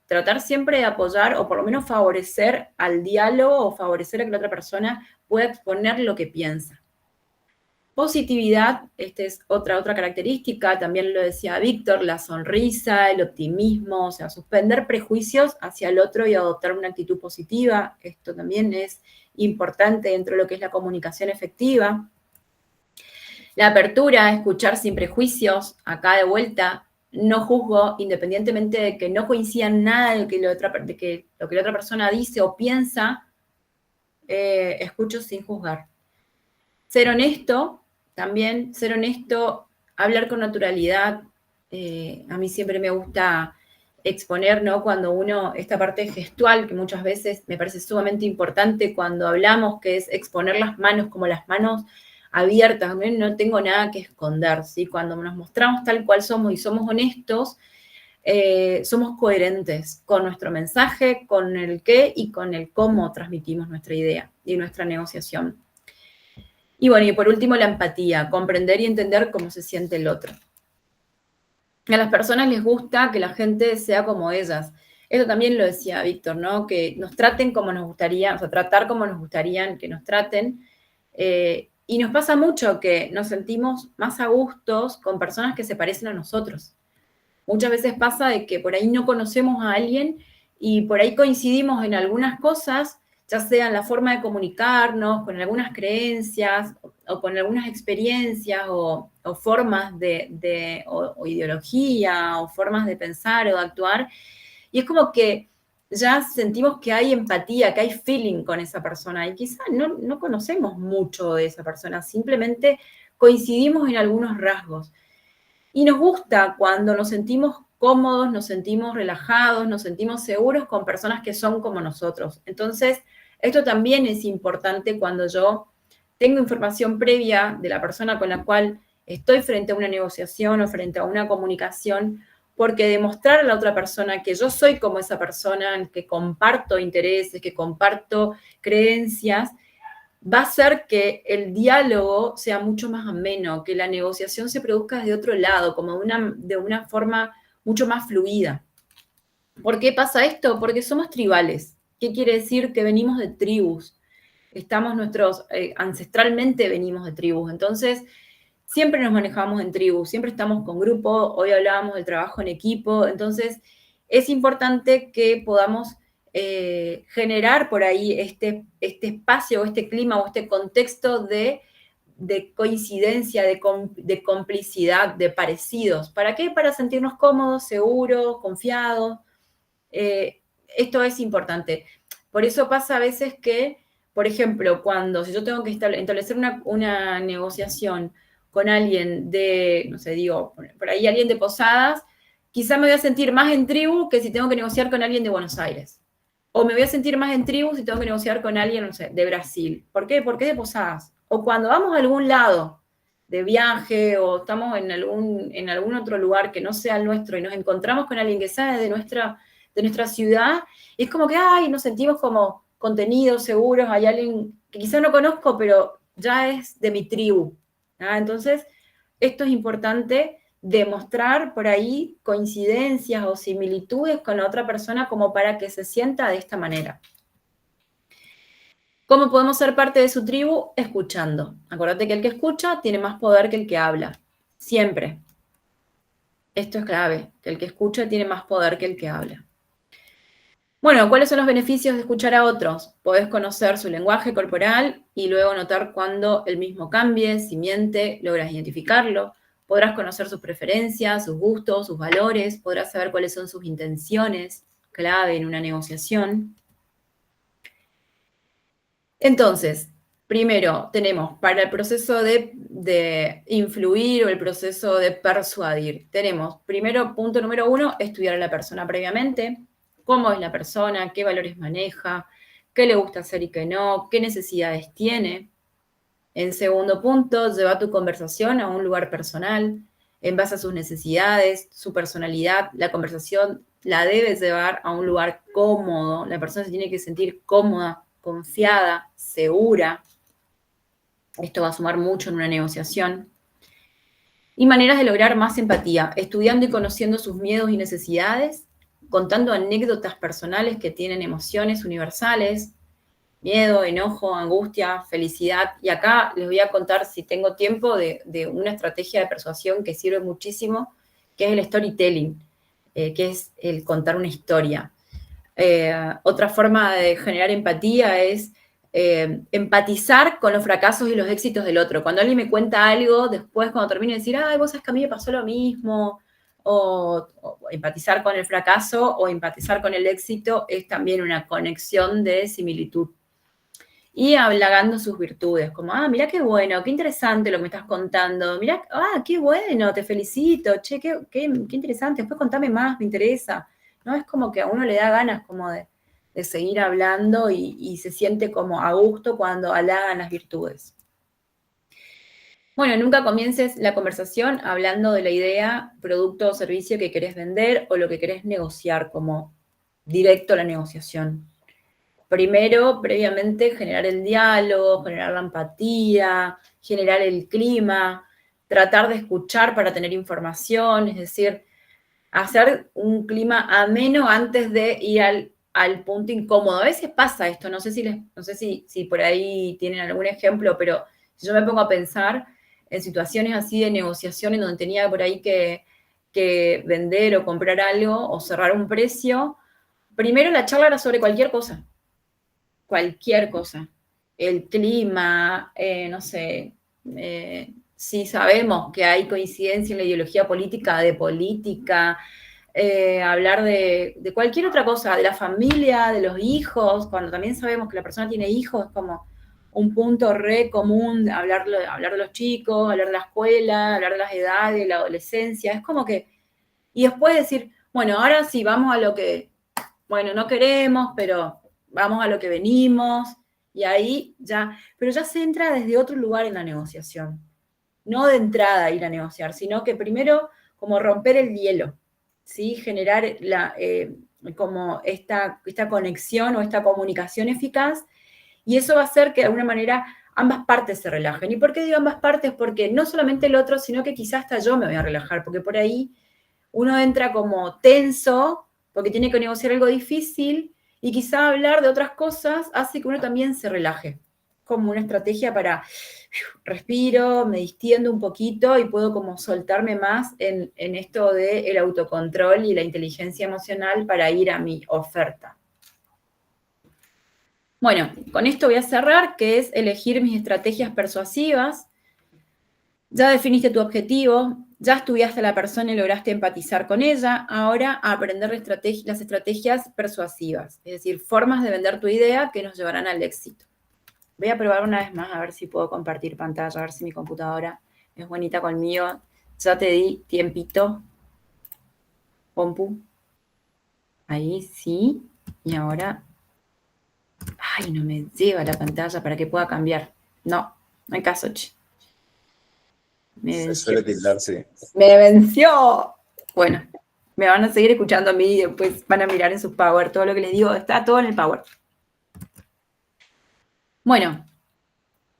Tratar siempre de apoyar o por lo menos favorecer al diálogo o favorecer a que la otra persona pueda exponer lo que piensa. Positividad, esta es otra característica, también lo decía Víctor, la sonrisa, el optimismo, o sea, suspender prejuicios hacia el otro y adoptar una actitud positiva. Esto también es importante dentro de lo que es la comunicación efectiva. La apertura, escuchar sin prejuicios, acá de vuelta, no juzgo, independientemente de que no coincida nada de lo que la otra persona dice o piensa, escucho sin juzgar. Ser honesto, también, ser honesto, hablar con naturalidad. A mí siempre me gusta exponer, ¿no? Cuando uno, esta parte gestual, que muchas veces me parece sumamente importante cuando hablamos, que es exponer las manos como las manos abiertas, no tengo nada que esconder, ¿sí? Cuando nos mostramos tal cual somos y somos honestos, somos coherentes con nuestro mensaje, con el qué y con el cómo transmitimos nuestra idea y nuestra negociación. Y bueno, y por último, la empatía, comprender y entender cómo se siente el otro. A las personas les gusta que la gente sea como ellas. Eso también lo decía Víctor, ¿no? Que nos traten como nos gustaría, o sea, tratar como nos gustaría que nos traten. Y nos pasa mucho que nos sentimos más a gustos con personas que se parecen a nosotros. Muchas veces pasa de que por ahí no conocemos a alguien y por ahí coincidimos en algunas cosas, ya sea en la forma de comunicarnos, con algunas creencias o con algunas experiencias o formas o ideología o formas de pensar o de actuar. Y es como que ya sentimos que hay empatía, que hay feeling con esa persona y quizás no conocemos mucho de esa persona, simplemente coincidimos en algunos rasgos. Y nos gusta cuando nos sentimos cómodos, nos sentimos relajados, nos sentimos seguros con personas que son como nosotros. Entonces, esto también es importante cuando yo tengo información previa de la persona con la cual estoy frente a una negociación o frente a una comunicación, porque demostrar a la otra persona que yo soy como esa persona, que comparto intereses, que comparto creencias, va a hacer que el diálogo sea mucho más ameno, que la negociación se produzca de otro lado, como de una forma mucho más fluida. ¿Por qué pasa esto? Porque somos tribales. ¿Qué quiere decir? Que venimos de tribus. Ancestralmente venimos de tribus. Entonces, siempre nos manejamos en tribus, siempre estamos con grupos. Hoy hablábamos del trabajo en equipo. Entonces, es importante que podamos generar por ahí este espacio, este clima o este contexto de coincidencia, de complicidad, de parecidos. ¿Para qué? Para sentirnos cómodos, seguros, confiados. Esto es importante. Por eso pasa a veces que, por ejemplo, si yo tengo que establecer una negociación con alguien no sé, digo, por ahí alguien de Posadas, quizá me voy a sentir más en tribu que si tengo que negociar con alguien de Buenos Aires. O me voy a sentir más en tribu si tengo que negociar con alguien, no sé, de Brasil. ¿Por qué? Porque es de Posadas. O cuando vamos a algún lado de viaje o estamos en algún otro lugar que no sea el nuestro y nos encontramos con alguien que sea de nuestra ciudad, y es como que, nos sentimos como contenidos, seguros, hay alguien que quizá no conozco, pero ya es de mi tribu. Entonces, esto es importante, demostrar por ahí coincidencias o similitudes con la otra persona como para que se sienta de esta manera. ¿Cómo podemos ser parte de su tribu? Escuchando. Acuérdate que el que escucha tiene más poder que el que habla. Siempre. Esto es clave, que el que escucha tiene más poder que el que habla. Bueno, ¿cuáles son los beneficios de escuchar a otros? Podés conocer su lenguaje corporal y luego notar cuando el mismo cambie, si miente, logras identificarlo. Podrás conocer sus preferencias, sus gustos, sus valores, podrás saber cuáles son sus intenciones, clave en una negociación. Entonces, primero tenemos para el proceso de influir o el proceso de persuadir, tenemos primero, punto número 1, estudiar a la persona previamente, cómo es la persona, qué valores maneja, qué le gusta hacer y qué no, qué necesidades tiene. En segundo punto, lleva tu conversación a un lugar personal, en base a sus necesidades, su personalidad. La conversación la debes llevar a un lugar cómodo. La persona se tiene que sentir cómoda, confiada, segura. Esto va a sumar mucho en una negociación. Y maneras de lograr más empatía, estudiando y conociendo sus miedos y necesidades, contando anécdotas personales que tienen emociones universales, miedo, enojo, angustia, felicidad. Y acá les voy a contar, si tengo tiempo, de una estrategia de persuasión que sirve muchísimo, que es el storytelling, que es el contar una historia. Otra forma de generar empatía es empatizar con los fracasos y los éxitos del otro. Cuando alguien me cuenta algo, después cuando termine de decir, vos sabés que a mí me pasó lo mismo, o empatizar con el fracaso o empatizar con el éxito es también una conexión de similitud. y halagando sus virtudes, como, mirá qué bueno, qué interesante lo que me estás contando, mirá, qué bueno, te felicito, che, qué interesante, después contame más, me interesa, ¿no? Es como que a uno le da ganas como de seguir hablando y se siente como a gusto cuando halagan las virtudes. Bueno, nunca comiences la conversación hablando de la idea, producto o servicio que querés vender o lo que querés negociar, como directo a la negociación. Primero, previamente, generar el diálogo, generar la empatía, generar el clima, tratar de escuchar para tener información, es decir, hacer un clima ameno antes de ir al punto incómodo. A veces pasa esto, no sé si por ahí tienen algún ejemplo, pero si yo me pongo a pensar en situaciones así de negociación en donde tenía por ahí que vender o comprar algo o cerrar un precio, primero la charla era sobre cualquier cosa. El clima, no sé, si sabemos que hay coincidencia en la ideología política, de política, hablar de cualquier otra cosa, de la familia, de los hijos, cuando también sabemos que la persona tiene hijos, es como un punto re común, hablar de los chicos, hablar de la escuela, hablar de las edades, de la adolescencia, es como que, y después decir, bueno, ahora sí, vamos a lo que, bueno, no queremos, pero vamos a lo que venimos, y ahí ya, pero ya se entra desde otro lugar en la negociación, no de entrada ir a negociar, sino que primero como romper el hielo, ¿sí? Generar como esta conexión o esta comunicación eficaz, y eso va a hacer que de alguna manera ambas partes se relajen. ¿Y por qué digo ambas partes? Porque no solamente el otro, sino que quizás hasta yo me voy a relajar, porque por ahí uno entra como tenso, porque tiene que negociar algo difícil, y quizá hablar de otras cosas hace que uno también se relaje, como una estrategia para respiro, me distiendo un poquito y puedo como soltarme más en esto del autocontrol y la inteligencia emocional para ir a mi oferta. Bueno, con esto voy a cerrar, que es elegir mis estrategias persuasivas. Ya definiste tu objetivo, ya estudiaste a la persona y lograste empatizar con ella, ahora a aprender las estrategias persuasivas, es decir, formas de vender tu idea que nos llevarán al éxito. Voy a probar una vez más a ver si puedo compartir pantalla, a ver si mi computadora es bonita conmigo. Ya te di tiempito. Compu. Ahí sí. Y ahora... Ay, no me lleva la pantalla para que pueda cambiar. No hay caso, che. Se suele tildar, sí. ¡Me venció! Bueno, me van a seguir escuchando a mí y después van a mirar en sus Power. Todo lo que les digo está todo en el Power. Bueno,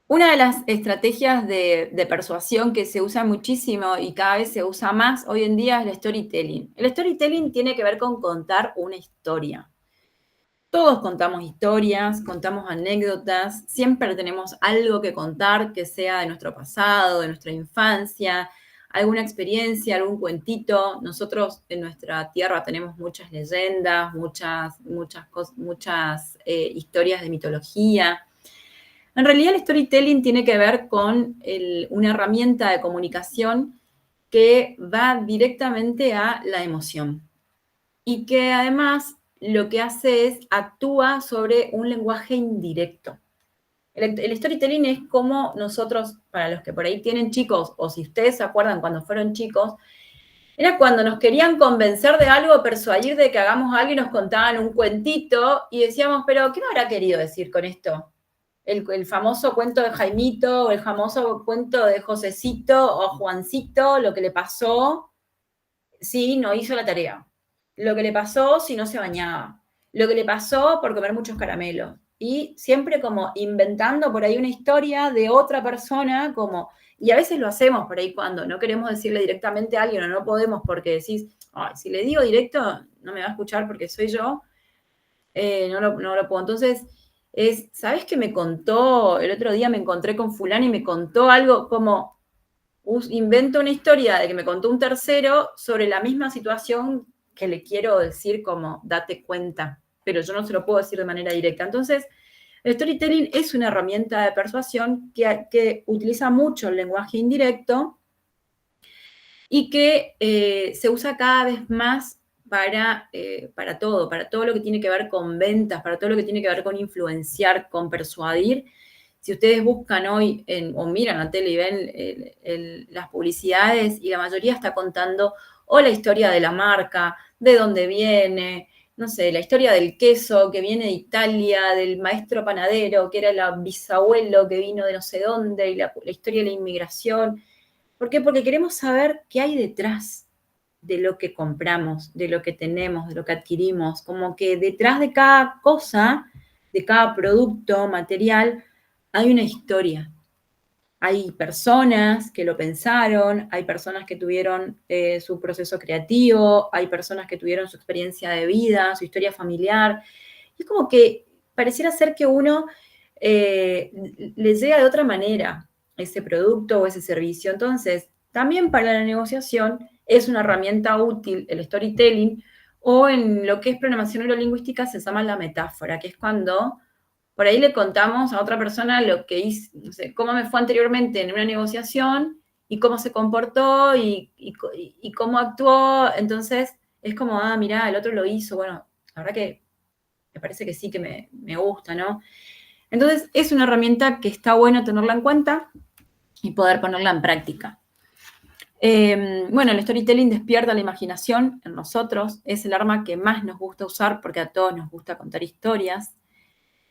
una de las estrategias de persuasión que se usa muchísimo y cada vez se usa más hoy en día es el storytelling. El storytelling tiene que ver con contar una historia. Todos contamos historias, contamos anécdotas, siempre tenemos algo que contar que sea de nuestro pasado, de nuestra infancia, alguna experiencia, algún cuentito. Nosotros en nuestra tierra tenemos muchas leyendas, muchas historias de mitología. En realidad el storytelling tiene que ver con una herramienta de comunicación que va directamente a la emoción y que además lo que hace es actúa sobre un lenguaje indirecto. El storytelling es como nosotros, para los que por ahí tienen chicos, o si ustedes se acuerdan cuando fueron chicos, era cuando nos querían convencer de algo, persuadir de que hagamos algo y nos contaban un cuentito y decíamos, pero ¿qué me habrá querido decir con esto? El famoso cuento de Jaimito, o el famoso cuento de Josecito o Juancito, lo que le pasó si no hizo la tarea, lo que le pasó si no se bañaba, lo que le pasó por comer muchos caramelos. Y siempre como inventando por ahí una historia de otra persona, como, y a veces lo hacemos por ahí cuando no queremos decirle directamente a alguien o no podemos porque decís, ay, si le digo directo no me va a escuchar porque soy yo, no lo puedo. Entonces, ¿sabes qué me contó? El otro día me encontré con fulano y me contó algo como, invento una historia de que me contó un tercero sobre la misma situación que le quiero decir como, date cuenta, pero yo no se lo puedo decir de manera directa. Entonces, el storytelling es una herramienta de persuasión que utiliza mucho el lenguaje indirecto y que se usa cada vez más para todo lo que tiene que ver con ventas, para todo lo que tiene que ver con influenciar, con persuadir. Si ustedes buscan hoy o miran la tele y ven las publicidades, y la mayoría está contando o la historia de la marca, de dónde viene, no sé, la historia del queso que viene de Italia, del maestro panadero, que era el bisabuelo que vino de no sé dónde, y la historia de la inmigración. ¿Por qué? Porque queremos saber qué hay detrás de lo que compramos, de lo que tenemos, de lo que adquirimos. Como que detrás de cada cosa, de cada producto material, hay una historia. Hay personas que lo pensaron, hay personas que tuvieron su proceso creativo, hay personas que tuvieron su experiencia de vida, su historia familiar. Y es como que pareciera ser que uno le llega de otra manera ese producto o ese servicio. Entonces, también para la negociación es una herramienta útil el storytelling, o en lo que es programación neurolingüística se llama la metáfora, que es cuando por ahí le contamos a otra persona lo que hizo, no sé, cómo me fue anteriormente en una negociación y cómo se comportó y cómo actuó. Entonces es como, mirá, el otro lo hizo. Bueno, la verdad que me parece que sí que me gusta, ¿no? Entonces es una herramienta que está bueno tenerla en cuenta y poder ponerla en práctica. Bueno, el storytelling despierta la imaginación en nosotros, es el arma que más nos gusta usar porque a todos nos gusta contar historias.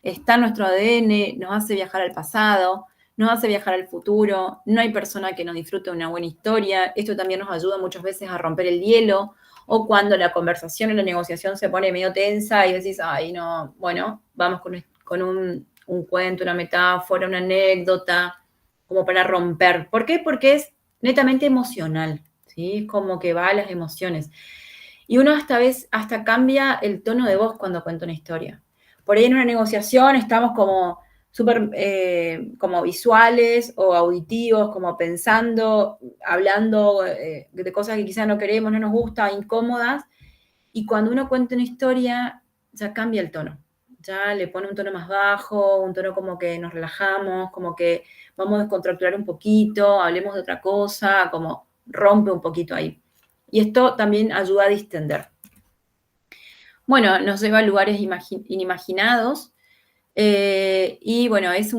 Está en nuestro ADN, nos hace viajar al pasado, nos hace viajar al futuro. No hay persona que no disfrute una buena historia. Esto también nos ayuda muchas veces a romper el hielo, o cuando la conversación o la negociación se pone medio tensa y decís, ay, no, bueno, vamos con un cuento, una metáfora, una anécdota, como para romper. ¿Por qué? Porque es netamente emocional, ¿sí? Es como que va a las emociones. Y uno hasta cambia el tono de voz cuando cuenta una historia. Por ahí en una negociación estamos como súper como visuales o auditivos, como pensando, hablando de cosas que quizás no queremos, no nos gusta, incómodas, y cuando uno cuenta una historia ya cambia el tono, ya le pone un tono más bajo, un tono como que nos relajamos, como que vamos a descontracturar un poquito, hablemos de otra cosa, como rompe un poquito ahí. Y esto también ayuda a distender. Bueno, nos lleva a lugares inimaginados, y bueno, es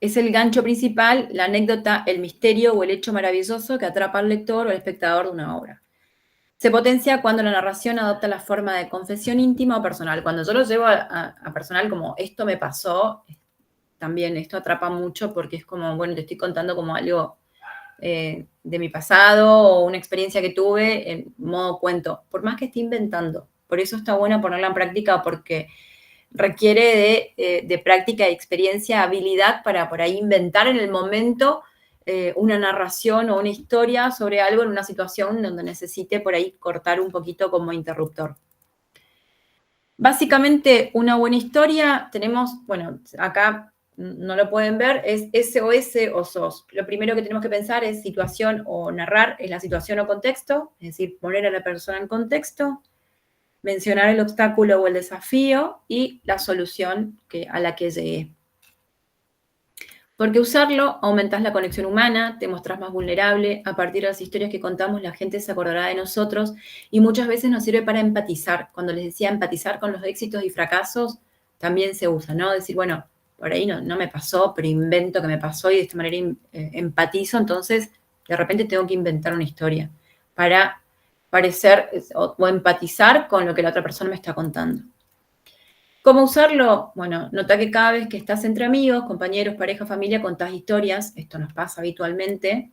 el gancho principal, la anécdota, el misterio o el hecho maravilloso que atrapa al lector o al espectador de una obra. Se potencia cuando la narración adopta la forma de confesión íntima o personal. Cuando yo lo llevo a personal, como esto me pasó, también esto atrapa mucho porque es como, bueno, te estoy contando como algo de mi pasado o una experiencia que tuve en modo cuento, por más que esté inventando. Por eso está bueno ponerla en práctica, porque requiere de práctica, de experiencia, habilidad para por ahí inventar en el momento una narración o una historia sobre algo en una situación donde necesite por ahí cortar un poquito como interruptor. Básicamente, una buena historia, tenemos, bueno, acá no lo pueden ver, es SOS o SOS. Lo primero que tenemos que pensar es situación o narrar, es la situación o contexto, es decir, poner a la persona en contexto, mencionar el obstáculo o el desafío y la solución a la que llegué. Porque usarlo, aumentás la conexión humana, te mostrás más vulnerable, a partir de las historias que contamos la gente se acordará de nosotros, y muchas veces nos sirve para empatizar. Cuando les decía empatizar con los éxitos y fracasos, también se usa, ¿no? Decir, bueno, por ahí no me pasó, pero invento que me pasó y de esta manera empatizo, entonces de repente tengo que inventar una historia para parecer o empatizar con lo que la otra persona me está contando. ¿Cómo usarlo? Bueno, nota que cada vez que estás entre amigos, compañeros, pareja, familia, contás historias, esto nos pasa habitualmente,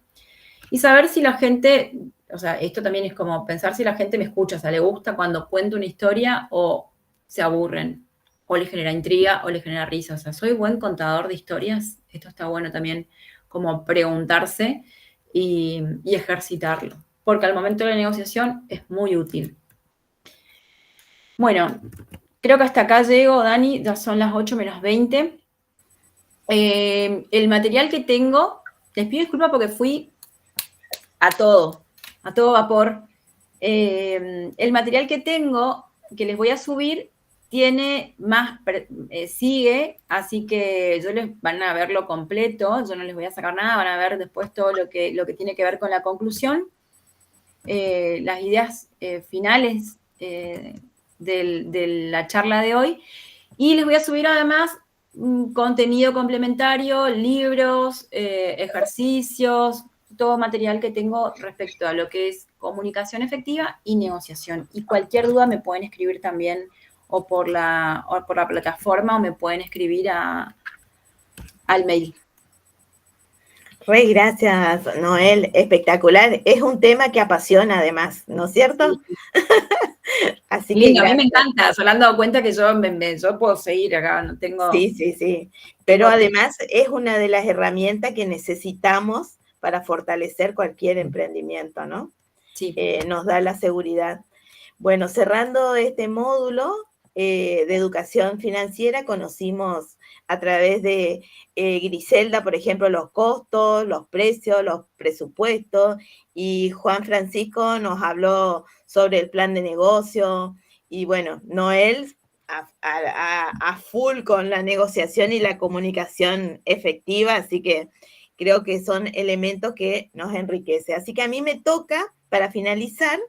y saber si la gente, o sea, esto también es como pensar si la gente me escucha, o sea, le gusta cuando cuento una historia o se aburren, o les genera intriga o les genera risa. O sea, ¿soy buen contador de historias? Esto está bueno también como preguntarse y ejercitarlo, porque al momento de la negociación es muy útil. Bueno, creo que hasta acá llego, Dani, ya son las 8 menos 20. El material que tengo, les pido disculpas porque fui a todo vapor. El material que tengo, que les voy a subir, tiene más, sigue, así que van a verlo completo, yo no les voy a sacar nada, van a ver después todo lo que tiene que ver con la conclusión. Las ideas finales de la charla de hoy. Y les voy a subir además contenido complementario, libros, ejercicios, todo material que tengo respecto a lo que es comunicación efectiva y negociación. Y cualquier duda me pueden escribir también o por la plataforma o me pueden escribir al mail. Gracias, Noel, espectacular. Es un tema que apasiona además, ¿no es cierto? Sí. Así Lindo, que a mí me encanta, se han dado cuenta que yo puedo seguir acá, no tengo... Sí. Pero además es una de las herramientas que necesitamos para fortalecer cualquier emprendimiento, ¿no? Sí. Nos da la seguridad. Bueno, cerrando este módulo de educación financiera, conocimos a través de Griselda, por ejemplo, los costos, los precios, los presupuestos, y Juan Francisco nos habló sobre el plan de negocio, y bueno, Noel a full con la negociación y la comunicación efectiva, así que creo que son elementos que nos enriquecen. Así que a mí me toca, para finalizar,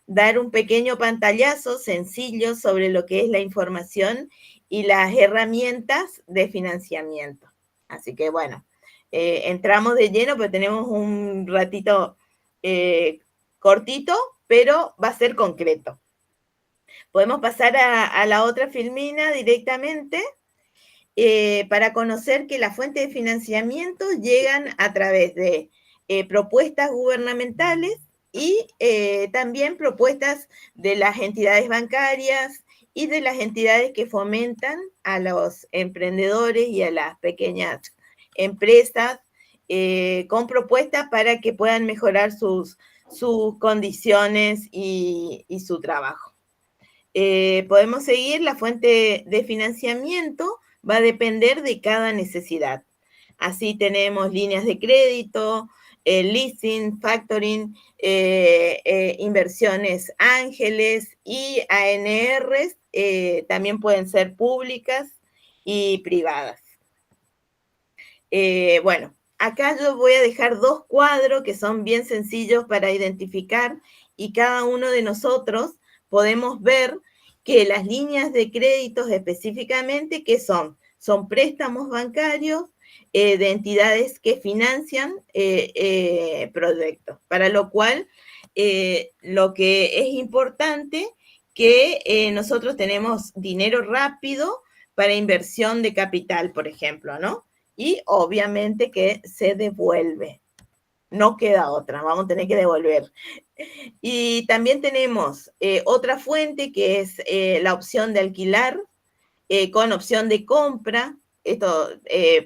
dar un pequeño pantallazo sencillo sobre lo que es la información y las herramientas de financiamiento. Así que bueno, entramos de lleno, pero tenemos un ratito cortito, pero va a ser concreto. Podemos pasar a la otra filmina directamente para conocer que las fuentes de financiamiento llegan a través de propuestas gubernamentales y también propuestas de las entidades bancarias y de las entidades que fomentan a los emprendedores y a las pequeñas empresas con propuestas para que puedan mejorar sus condiciones y su trabajo. Podemos seguir. La fuente de financiamiento va a depender de cada necesidad. Así tenemos líneas de crédito, leasing, factoring, inversiones ángeles y ANRs, también pueden ser públicas y privadas. Bueno, acá yo voy a dejar dos cuadros que son bien sencillos para identificar, y cada uno de nosotros podemos ver que las líneas de créditos específicamente, ¿qué son? Son préstamos bancarios de entidades que financian proyectos, para lo cual lo que es importante que nosotros tenemos dinero rápido para inversión de capital, por ejemplo, ¿no? Y obviamente que se devuelve. No queda otra, vamos a tener que devolver. Y también tenemos otra fuente que es la opción de alquilar con opción de compra. Esto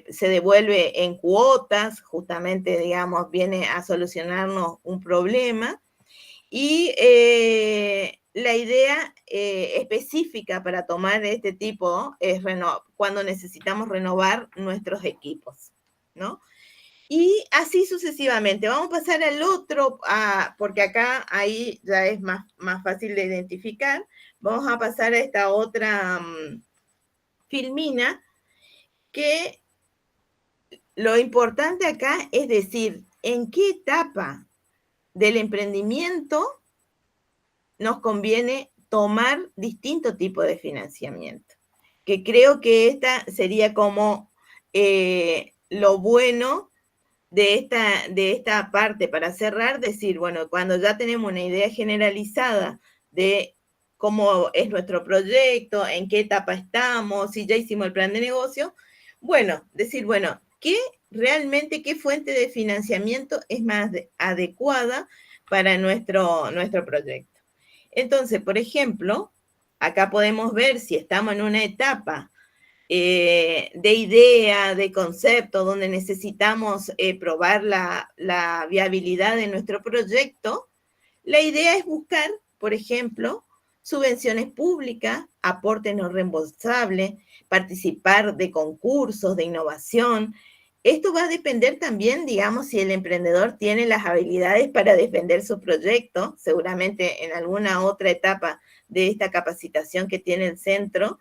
se devuelve en cuotas, justamente, digamos, viene a solucionarnos un problema. Y la idea específica para tomar este tipo es cuando necesitamos renovar nuestros equipos, ¿no? Y así sucesivamente. Vamos a pasar al otro, porque acá ahí ya es más fácil de identificar. Vamos a pasar a esta otra filmina, que lo importante acá es decir en qué etapa del emprendimiento nos conviene tomar distinto tipo de financiamiento. Que creo que esta sería como lo bueno de esta parte para cerrar, decir, bueno, cuando ya tenemos una idea generalizada de cómo es nuestro proyecto, en qué etapa estamos, si ya hicimos el plan de negocio, bueno, decir, bueno, ¿qué fuente de financiamiento es más adecuada para nuestro proyecto? Entonces, por ejemplo, acá podemos ver si estamos en una etapa de idea, de concepto, donde necesitamos probar la viabilidad de nuestro proyecto. La idea es buscar, por ejemplo, subvenciones públicas, aporte no reembolsable, participar de concursos de innovación. Esto va a depender también, digamos, si el emprendedor tiene las habilidades para defender su proyecto. Seguramente en alguna otra etapa de esta capacitación que tiene el centro,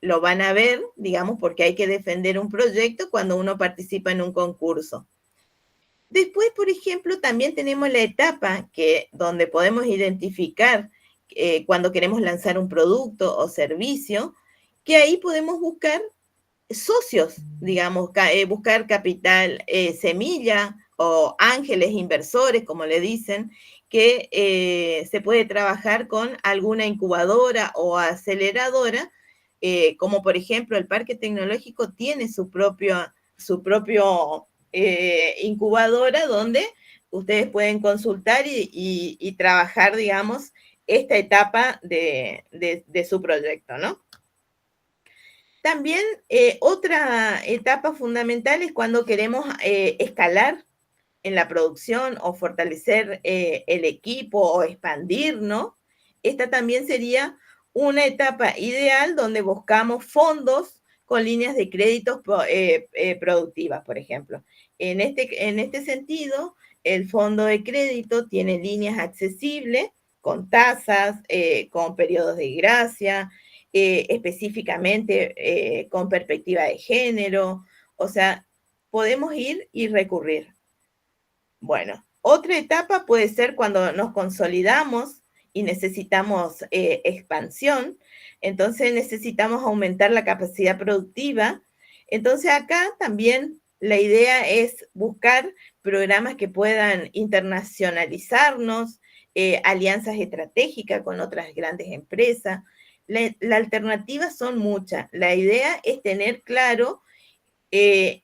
lo van a ver, digamos, porque hay que defender un proyecto cuando uno participa en un concurso. Después, por ejemplo, también tenemos la etapa donde podemos identificar cuando queremos lanzar un producto o servicio, que ahí podemos buscar socios, digamos, buscar capital semilla o ángeles inversores, como le dicen, que se puede trabajar con alguna incubadora o aceleradora, como por ejemplo el Parque Tecnológico tiene su propio incubadora donde ustedes pueden consultar y trabajar, digamos, esta etapa de su proyecto, ¿no? También otra etapa fundamental es cuando queremos escalar en la producción o fortalecer el equipo o expandir, ¿no? Esta también sería una etapa ideal donde buscamos fondos con líneas de créditos productivas, por ejemplo. En este sentido, el fondo de crédito tiene líneas accesibles con tasas, con periodos de gracia, específicamente con perspectiva de género, o sea, podemos ir y recurrir. Bueno, otra etapa puede ser cuando nos consolidamos y necesitamos expansión, entonces necesitamos aumentar la capacidad productiva. Entonces acá también la idea es buscar programas que puedan internacionalizarnos, alianzas estratégicas con otras grandes empresas. La alternativa son muchas. La idea es tener claro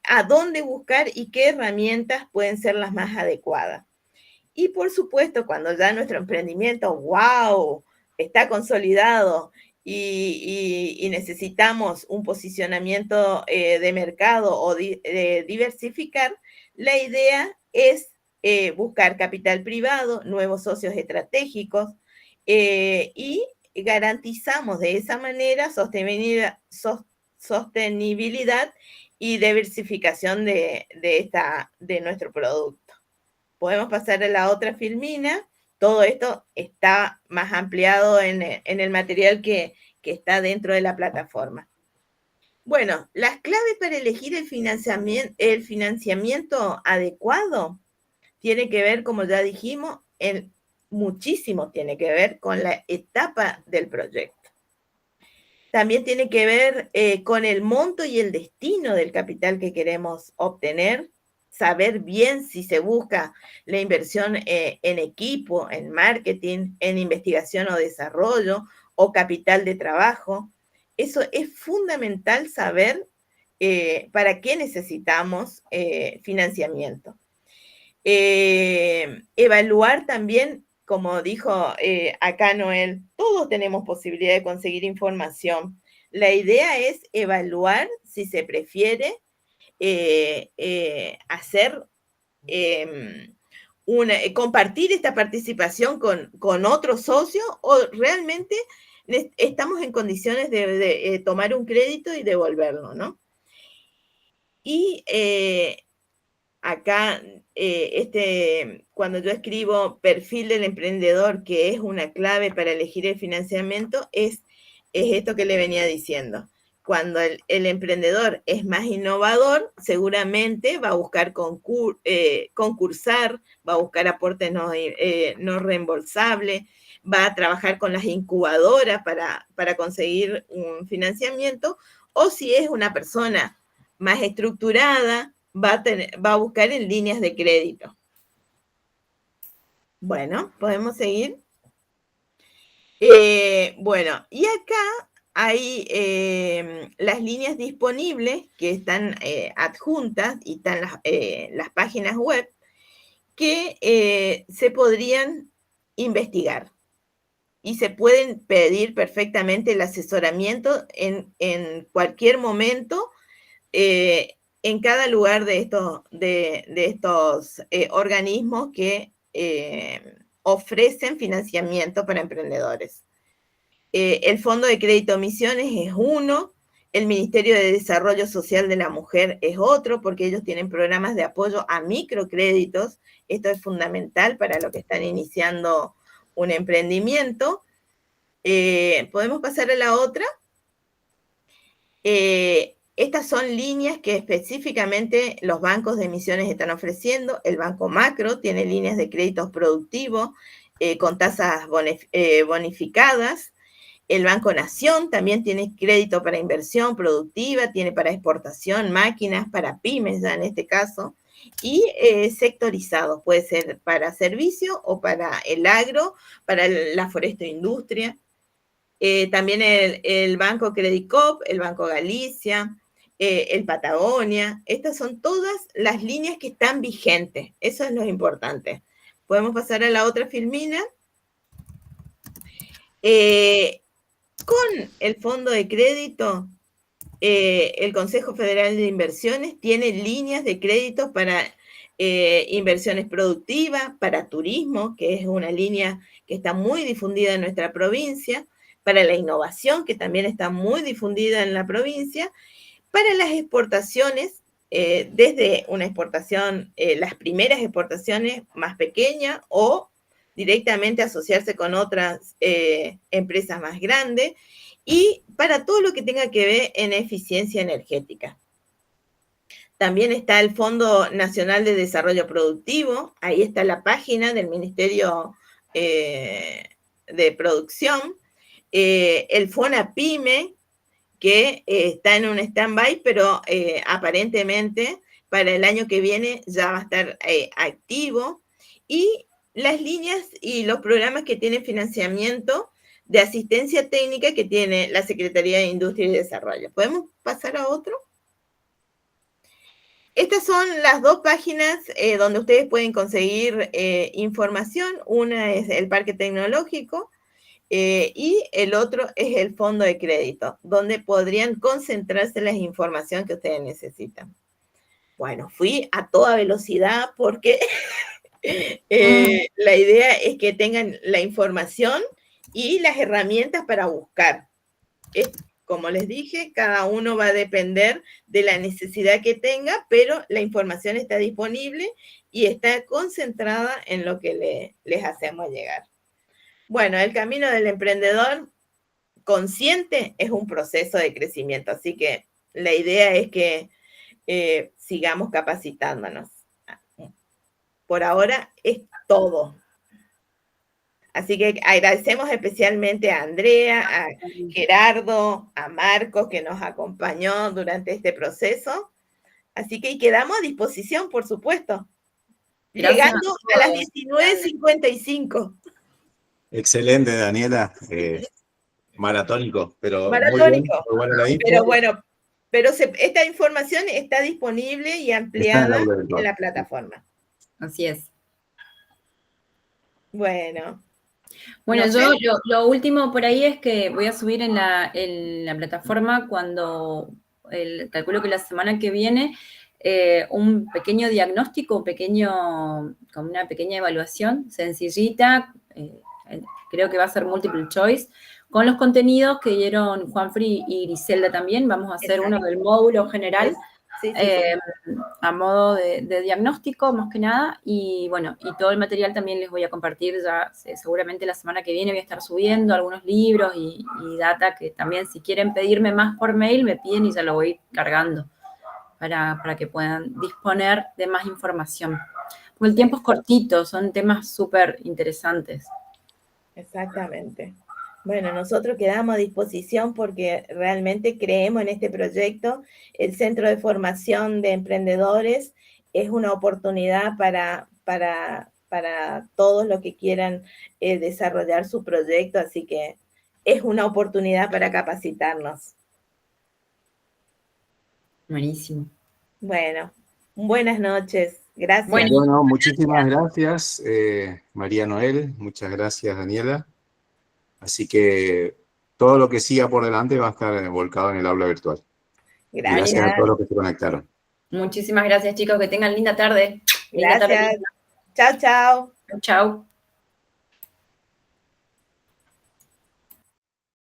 a dónde buscar y qué herramientas pueden ser las más adecuadas. Y por supuesto, cuando ya nuestro emprendimiento, wow, está consolidado y necesitamos un posicionamiento de mercado o diversificar, la idea es buscar capital privado, nuevos socios estratégicos y garantizamos de esa manera sostenibilidad y diversificación de nuestro producto. Podemos pasar a la otra filmina. Todo esto está más ampliado en el material que está dentro de la plataforma. Bueno, las claves para elegir el financiamiento adecuado tiene que ver, como ya dijimos, muchísimo tiene que ver con la etapa del proyecto. También tiene que ver con el monto y el destino del capital que queremos obtener, saber bien si se busca la inversión en equipo, en marketing, en investigación o desarrollo, o capital de trabajo. Eso es fundamental saber para qué necesitamos financiamiento. Evaluar también, como dijo acá Noel, todos tenemos posibilidad de conseguir información. La idea es evaluar si se prefiere compartir esta participación con otro socio o realmente estamos en condiciones de tomar un crédito y devolverlo, ¿no? Y acá, cuando yo escribo perfil del emprendedor, que es una clave para elegir el financiamiento, es esto que le venía diciendo. Cuando el emprendedor es más innovador, seguramente va a buscar concursar, va a buscar aportes no reembolsables, va a trabajar con las incubadoras para conseguir un financiamiento, o si es una persona más estructurada, va a buscar en líneas de crédito. Bueno, podemos seguir. Bueno, y acá hay las líneas disponibles que están adjuntas y están las páginas web que se podrían investigar y se pueden pedir perfectamente el asesoramiento en cualquier momento en cada lugar de estos organismos que ofrecen financiamiento para emprendedores. El Fondo de Crédito Misiones es uno, el Ministerio de Desarrollo Social de la Mujer es otro, porque ellos tienen programas de apoyo a microcréditos. Esto es fundamental para los que están iniciando un ¿Podemos pasar a la otra? Estas son líneas que específicamente los bancos de emisiones están ofreciendo. El Banco Macro tiene líneas de créditos productivos con tasas bonificadas. El Banco Nación también tiene crédito para inversión productiva, tiene para exportación, máquinas, para pymes ya en este caso, y sectorizados, puede ser para servicio o para el agro, para la forestoindustria. También el Banco Credit Coop, el Banco Galicia, el Patagonia. Estas son todas las líneas que están vigentes. Eso es lo importante. Podemos pasar a la otra filmina. Con el fondo de crédito, el Consejo Federal de Inversiones tiene líneas de crédito para inversiones productivas, para turismo, que es una línea que está muy difundida en nuestra provincia, para la innovación, que también está muy difundida en la provincia, para las exportaciones, desde una exportación, las primeras exportaciones más pequeñas o directamente asociarse con otras empresas más grandes, y para todo lo que tenga que ver en eficiencia energética. También está el Fondo Nacional de Desarrollo Productivo, ahí está la página del Ministerio de Producción, el FONAPYME, que está en un stand-by, pero aparentemente para el año que viene ya va a estar activo, y las líneas y los programas que tienen financiamiento de asistencia técnica que tiene la Secretaría de Industria y Desarrollo. ¿Podemos pasar a otro? Estas son las dos páginas donde ustedes pueden conseguir información. Una es el Parque Tecnológico y el otro es el Fondo de Crédito, donde podrían concentrarse la información que ustedes necesitan. Bueno, fui a toda velocidad porque la idea es que tengan la información y las herramientas para buscar. Como les dije, cada uno va a depender de la necesidad que tenga, pero la información está disponible y está concentrada en lo que les hacemos llegar. Bueno, el camino del emprendedor consciente es un proceso de crecimiento, así que la idea es que sigamos capacitándonos. Por ahora es todo. Así que agradecemos especialmente a Andrea, a Gerardo, a Marcos, que nos acompañó durante este proceso. Así que quedamos a disposición, por supuesto. Gracias. Llegando a las 19:55. Excelente, Daniela. Maratónico, pero Maratónico. muy bueno la info. Pero bueno, esta información está disponible y ampliada en la plataforma. Así es. Bueno, Bueno, no sé. lo último por ahí es que voy a subir en la plataforma cuando, calculo que la semana que viene, un pequeño diagnóstico, como una pequeña evaluación sencillita, creo que va a ser multiple choice, con los contenidos que dieron Juanfri y Griselda también. Vamos a hacer Exacto. uno del módulo general. Sí. A modo de diagnóstico, más que nada, y bueno, y todo el material también les voy a compartir ya, seguramente la semana que viene voy a estar subiendo algunos libros y data que también, si quieren pedirme más por mail, me piden y ya lo voy cargando para que puedan disponer de más información. Porque el tiempo es cortito, son temas súper interesantes. Exactamente. Bueno, nosotros quedamos a disposición porque realmente creemos en este proyecto. El Centro de Formación de Emprendedores es una oportunidad para todos los que quieran desarrollar su proyecto, así que es una oportunidad para capacitarnos. Buenísimo. Bueno, buenas noches. Gracias. Bueno, muchísimas gracias, María Noel. Muchas gracias, Daniela. Así que todo lo que siga por delante va a estar volcado en el aula virtual. Gracias. Gracias a todos los que se conectaron. Muchísimas gracias, chicos. Que tengan linda tarde. Linda Gracias. tarde. Chao, chao. Chao.